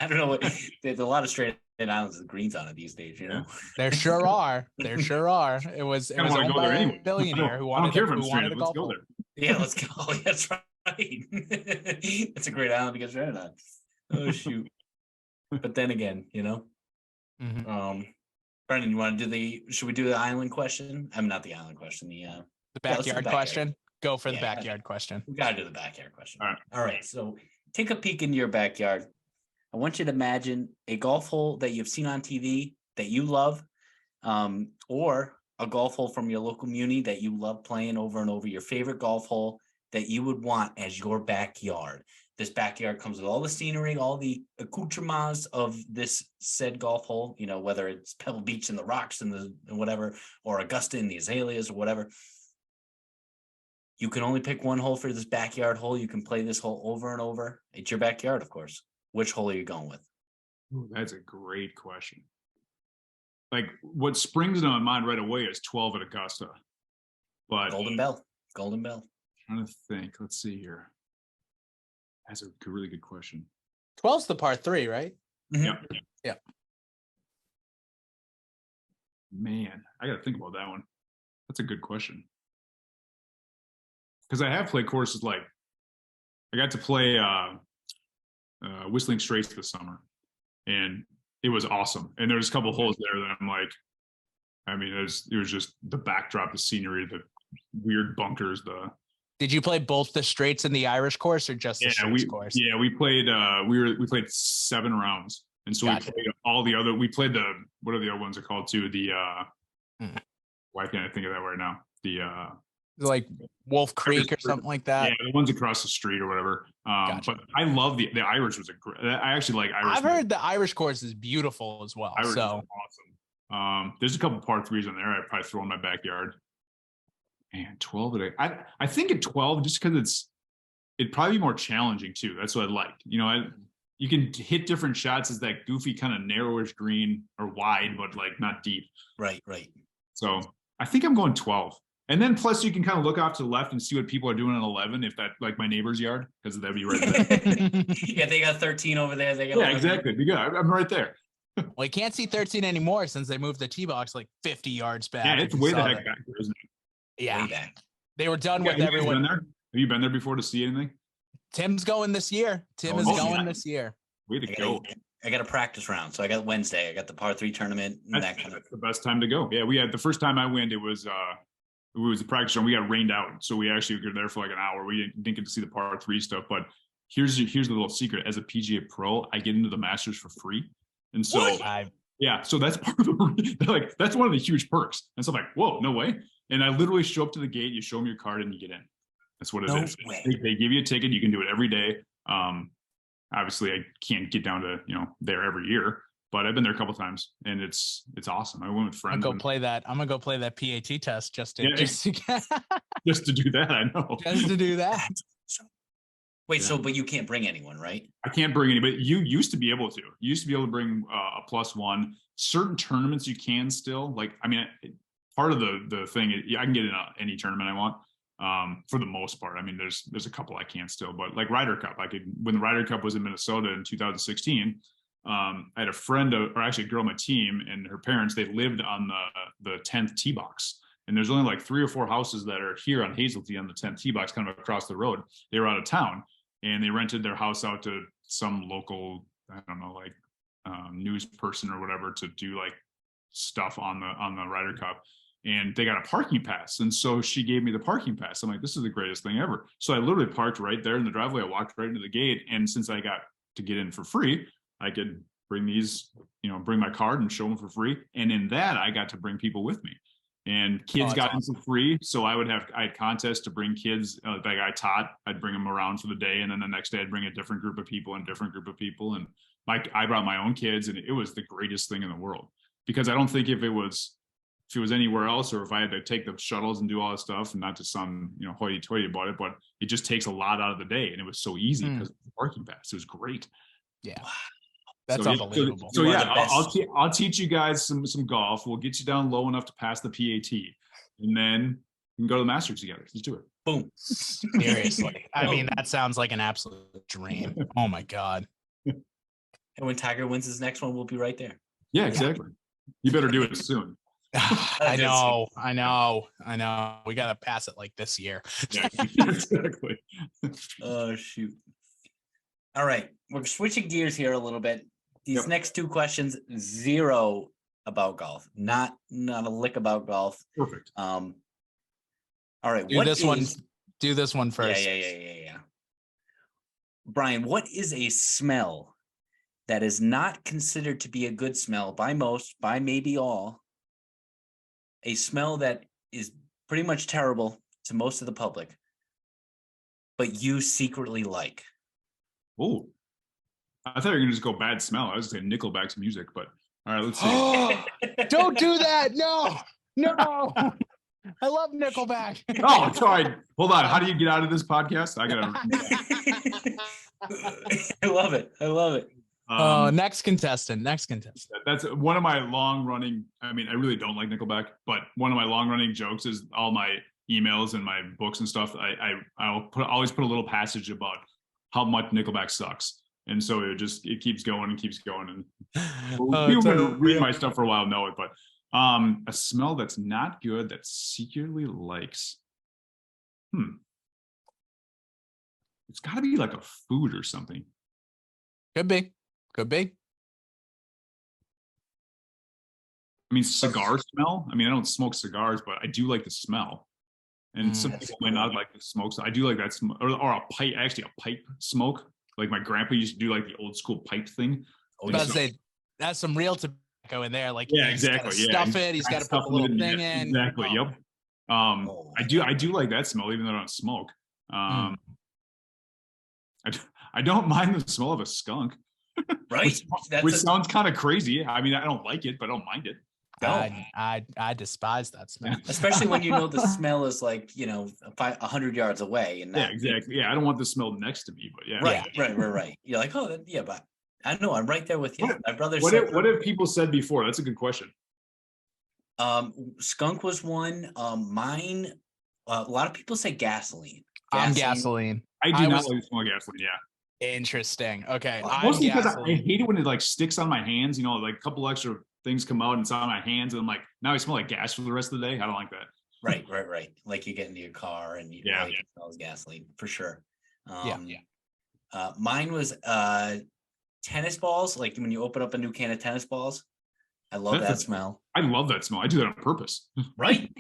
I don't know what. There's a lot of straight islands with greens on it these days. You know, there sure are. There sure are. It was owned by a billionaire who wanted to golf. Go there. Yeah, let's go. That's right. It's a great island to get stranded on. Oh shoot. But then again, Brendan, you want to should we do the island question? I'm not the island question. The backyard question. Go for the backyard question. We got to do the backyard question. All right. So take a peek into your backyard. I want you to imagine a golf hole that you've seen on TV that you love, or a golf hole from your local muni that you love playing over and over, your favorite golf hole that you would want as your backyard. This backyard comes with all the scenery, all the accoutrements of this said golf hole, whether it's Pebble Beach and the rocks and the whatever, or Augusta and the azaleas or whatever. You can only pick one hole for this backyard hole. You can play this hole over and over. It's your backyard, of course. Which hole are you going with? Ooh, that's a great question. Like what springs into my mind right away is 12 at Augusta. But Golden Bell. I'm trying to think. Let's see here. That's a really good question. 12's the par 3, right? Mm-hmm. Yeah. Man, I got to think about that one. That's a good question. Because I have played courses I got to play Whistling Straits this summer, and it was awesome. And there's a couple of holes there that I'm like, it was just the backdrop, the scenery, the weird bunkers, Did you play both the Straits and the Irish course, or just the Straits course? Yeah, we played. We played 7 rounds, and so we played all the other. We played what are the other ones are called too? Why can't I think of that right now? Like Wolf Creek or something like that. Yeah, the ones across the street or whatever. But I love the Irish was I actually like Irish. I've heard the Irish course is beautiful as well. Irish is awesome. There's a couple par 3s on there. I'd probably throw in my backyard. Man, 12 today. I think at 12, just because it'd probably be more challenging too. That's what I like. You can hit different shots as that goofy kind of narrowish green or wide, but not deep. Right. So I think I'm going 12. And then plus you can kind of look off to the left and see what people are doing on 11, if that my neighbor's yard, because that'd be right there. Yeah, they got 13 over there. They got 11. Exactly. Be good. I'm right there. Well, you can't see 13 anymore since they moved the tee box 50 yards back. Yeah, it's way the heck back there, isn't it? Yeah. They were done with everyone. Have you been there before to see anything? Tim's going this year. Tim is going this year. Way to go. I got a practice round. So I got Wednesday. I got the par 3 tournament. That's the best time to go. Yeah, we had the first time I went, it was a practice round. We got rained out. So we actually were there for an hour. We didn't get to see the par 3 stuff. But here's the little secret. As a PGA pro, I get into the Masters for free. And so so that's part of the that's one of the huge perks. And so I'm like, whoa, no way. And I literally show up to the gate, you show them your card and you get in. That's what it is. They give you a ticket. You can do it every day. Obviously I can't get down to, there every year, but I've been there a couple of times and it's awesome. I went with friends. I'm gonna go play that PAT test just to do that. I know. Just to do that. Wait, but you can't bring anyone, right? I can't bring anybody. You used to be able to. You used to be able to bring a +1. Certain tournaments you can still. Part of the thing is I can get in any tournament I want. for the most part. I mean, there's a couple I can't still, but like Ryder Cup, when the Ryder Cup was in Minnesota in 2016, I had a friend, or actually a girl on my team, and her parents, they lived on the 10th tee box. And there's only like 3 or 4 houses that are here on Hazeltine on the 10th tee box, kind of across the road. They were out of town, and they rented their house out to some local, I don't know, like news person or whatever, to do like stuff on the Ryder Cup. And they got a parking pass. And so she gave me the parking pass. I'm like, this is the greatest thing ever. So I literally parked right there in the driveway. I walked right into the gate. And since I got to get in for free, I could bring bring my card and show them for free. And in that, I got to bring people with me. And kids got in for free. So I had contests to bring kids that I taught. I'd bring them around for the day. And then the next day I'd bring a different group of people and a different group of people. And I brought my own kids, and it was the greatest thing in the world, because I don't think if it was anywhere else, or if I had to take the shuttles and do all this stuff, and not to some, hoity-toity about it, but it just takes a lot out of the day. And it was so easy because of the parking pass. It was great. Yeah. That's unbelievable. So yeah, I'll teach you guys some golf. We'll get you down low enough to pass the PAT, and then we can go to the Masters together. Let's do it. Boom. Seriously. I mean, that sounds like an absolute dream. Oh my God. And when Tiger wins his next one, we'll be right there. Yeah, exactly. You better do it soon. I know. We got to pass it like this year. Yeah, exactly. Oh, shoot. All right. We're switching gears here a little bit. These next 2 questions, 0 about golf, not a lick about golf. Perfect. All right. Do this one first. Yeah. Bryan, what is a smell that is not considered to be a good smell by most, by maybe all? A smell that is pretty much terrible to most of the public, but you secretly like. Oh, I thought you were gonna just go bad smell. I was gonna say Nickelback's music, but all right, let's see. Don't do that. No. I love Nickelback. Oh, sorry. Hold on. How do you get out of this podcast? I gotta. I love it. Next contestant. That's one of my long running. I mean, I really don't like Nickelback, but one of my long running jokes is all my emails and my books and stuff. I'll always put a little passage about how much Nickelback sucks, and so it keeps going and keeps going. And people who've been reading my stuff for a while know it, but a smell that's not good that secretly likes. It's got to be like a food or something. Could be. I mean, cigar smell. I mean, I don't smoke cigars, but I do like the smell. And some people might not like the smoke. So I do like that smell, or a pipe. Actually, a pipe smoke. Like my grandpa used to do, like the old school pipe thing. I was about to say that's some real tobacco in there. Like, yeah, exactly. Stuff it. He's got to put a little thing in. Exactly. Yep. I do like that smell, even though I don't smoke. I don't mind the smell of a skunk. Right. which sounds kind of crazy. I mean, I don't like it, but I don't mind it. I despise that smell, especially when you know the smell is like 100 yards away. And yeah, exactly. Yeah, I don't want the smell next to me, but yeah. Right. You're like, oh, yeah, but I know I'm right there with you. My brother. What have people said before? That's a good question. Skunk was one. Mine. A lot of people say gasoline. I'm gasoline. I do not like the smell of gasoline. Yeah. Interesting. Okay. Mostly because I hate it when it like sticks on my hands. Like a couple extra things come out and it's on my hands, and I'm like, now I smell like gas for the rest of the day. I don't like that. Right. Like you get into your car and it smells gasoline for sure. Mine was tennis balls. Like when you open up a new can of tennis balls, I love that smell. I love that smell. I do that on purpose. Right.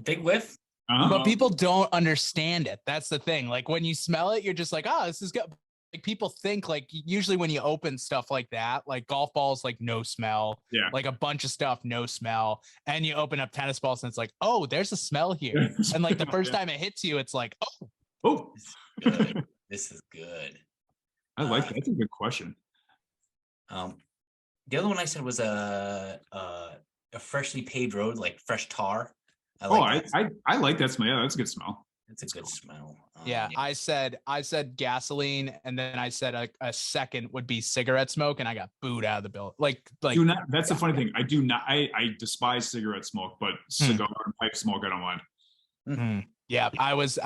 Big whiff. But people don't understand it. That's the thing. Like when you smell it, you're just like, oh, this is good. Like people think like usually when you open stuff like that, like golf balls, like no smell, like a bunch of stuff, no smell. And you open up tennis balls and it's like, oh, there's a smell here. And like the first time it hits you, it's like, oh, this is good. I like that. That's a good question. The other one I said was a freshly paved road, like fresh tar. I like that smell. Yeah, that's a good smell. It's a good smell. I said gasoline, and then I said a second would be cigarette smoke, and I got booed out of the bill. That's the funny thing. I despise cigarette smoke, but cigar and pipe smoke I don't mind. Yeah, I was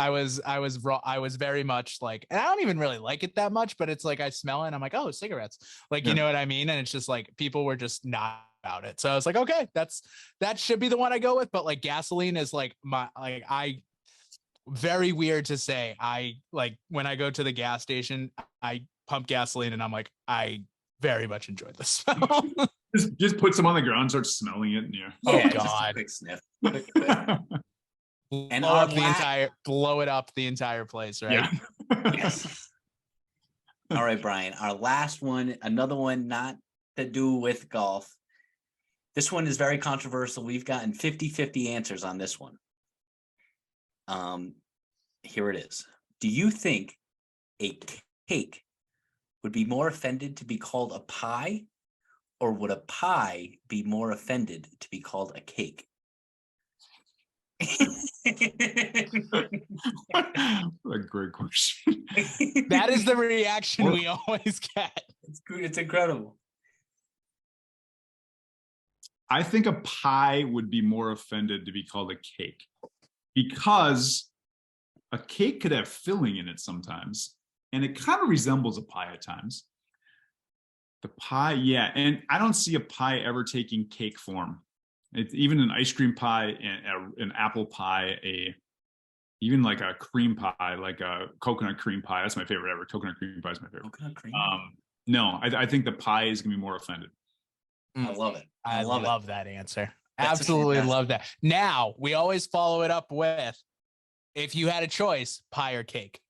very much like, and I don't even really like it that much, but it's like I smell it and I'm like, oh, cigarettes. Like, you know what I mean? And it's just like people were just not about it. So I was like, okay, that should be the one I go with. But like gasoline is like very weird to say. I like when I go to the gas station, I pump gasoline and I'm like, I very much enjoy the smell. just put some on the ground, start smelling it. Yeah. Oh Just a God. quick sniff. And blow it up the entire place, right? Yeah. Yes. All right, Brian. Our last one, another one not to do with golf. This one is very controversial. We've gotten 50-50 answers on this one. Here it is. Do you think a cake would be more offended to be called a pie, or would a pie be more offended to be called a cake? What a great question. That is the reaction we always get. It's incredible. I think a pie would be more offended to be called a cake, because a cake could have filling in it sometimes, and it kind of resembles a pie at times. The pie, yeah, and I don't see a pie ever taking cake form. It's even an ice cream pie, an apple pie, even like a cream pie, like a coconut cream pie. That's my favorite ever. Coconut cream pie is my favorite. Coconut cream. No, I think the pie is gonna be more offended. I love it. I love that answer. That's Absolutely love that. Now we always follow it up with, if you had a choice, pie or cake.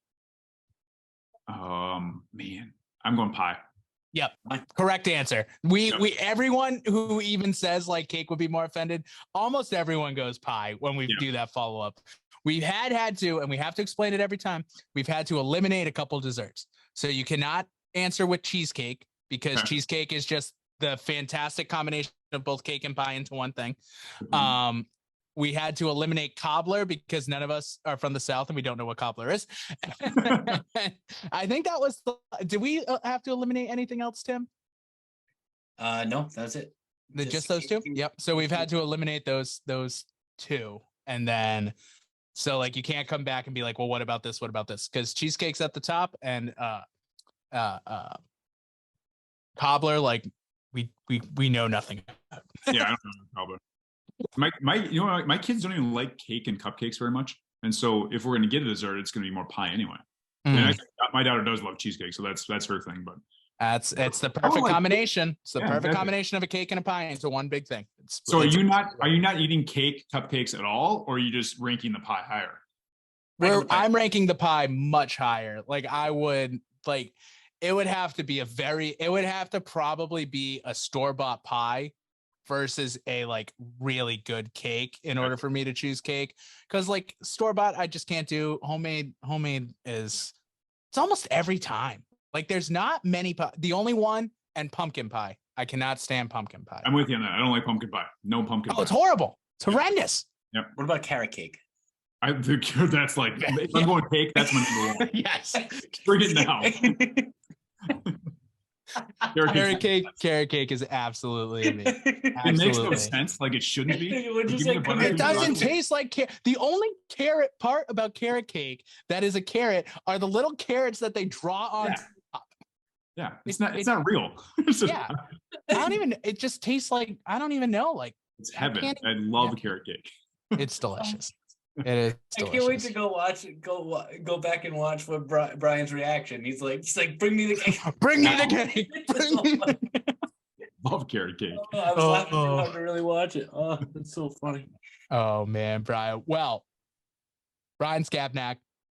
Man, I'm going pie. Yep. Correct answer. We everyone who even says like cake would be more offended, almost everyone goes pie when we do that follow up. We've had to, and we have to explain it every time, we've had to eliminate a couple desserts. So you cannot answer with cheesecake, because cheesecake is just the fantastic combination of both cake and pie into one thing. We had to eliminate cobbler because none of us are from the South and we don't know what cobbler is. I think that was did we have to eliminate anything else, Tim? No, that's it. Just those two? Yep. So we've had to eliminate those two. And then, so like, you can't come back and be like, well, what about this? What about this? Because cheesecake's at the top, and cobbler, like we know nothing about. Yeah, I don't know cobbler. My kids don't even like cake and cupcakes very much, and so if we're going to get a dessert, it's going to be more pie anyway. And my daughter does love cheesecake, so that's her thing. But it's the perfect combination. It's the perfect combination of a cake and a pie into one big thing. So are you not eating cake, cupcakes at all, or are you just ranking the pie higher? I'm ranking the pie much higher. Like I would like, it would have to probably be a store-bought pie versus a like really good cake in order for me to choose cake. Because like store-bought, I just can't do. Homemade it's almost every time. Like there's not many pie. The only one, and pumpkin pie. I cannot stand pumpkin pie. I'm with you on that. I don't like pumpkin pie. No pumpkin pie. It's horrible. It's horrendous. Yep. What about carrot cake? That's like, if I'm going cake, that's my number one. Yes. Bring it now. Carrot cake is absolutely amazing. It makes no sense. Like it shouldn't be. It doesn't taste like carrot. The only carrot part about carrot cake that is a carrot are the little carrots that they draw on top. Yeah, it's not real. Yeah, it just tastes like, I don't even know. Like it's heaven. I love carrot cake. It's delicious. It is delicious. I can't wait to go watch it. Go back and watch what Brian's reaction. He's like, bring me the cake. Bring me the cake. Love carrot cake. Oh, I was laughing too hard to really watch it. Oh, it's so funny. Oh man, Brian. Well, Bryan Skavnak,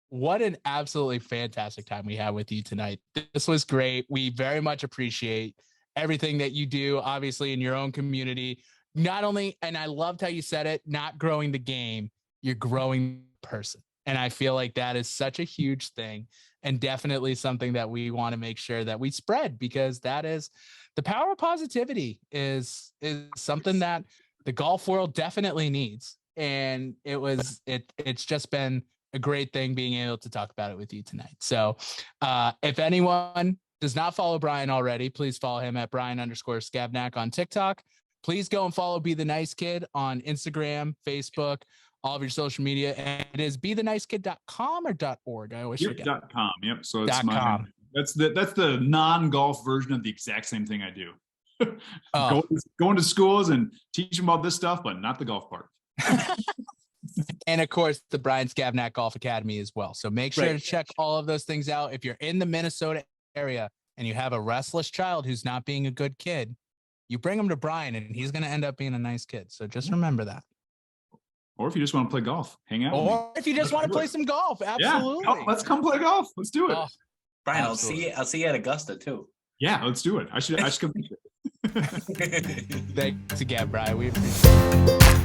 what an absolutely fantastic time we had with you tonight. This was great. We very much appreciate everything that you do, obviously, in your own community. Not only, and I loved how you said it, not growing the game, you're growing the person. And I feel like that is such a huge thing, and definitely something that we want to make sure that we spread, because that is the power of positivity is something that the golf world definitely needs. And it's just been a great thing being able to talk about it with you tonight. So if anyone does not follow Brian already, please follow him at Bryan_Skavnak on TikTok. Please go and follow Be the Nice Kid on Instagram, Facebook, all of your social media. And it is bethenicekid.com or .org. I always forget. .com. Yep. So it's .com. That's the non-golf version of the exact same thing I do. Going to schools and teach them about this stuff, but not the golf part. And of course, the Bryan Skavnak Golf Academy as well. So make sure to check all of those things out. If you're in the Minnesota area and you have a restless child who's not being a good kid, you bring him to Bryan and he's going to end up being a nice kid. So just remember that. Or if you just want to play golf, hang out. Or if you just want to play some golf. Absolutely. Yeah, let's come play golf. Let's do it. Bryan, I'll see you at Augusta too. Yeah, let's do it. I should come. Thanks again, Bryan. We appreciate it.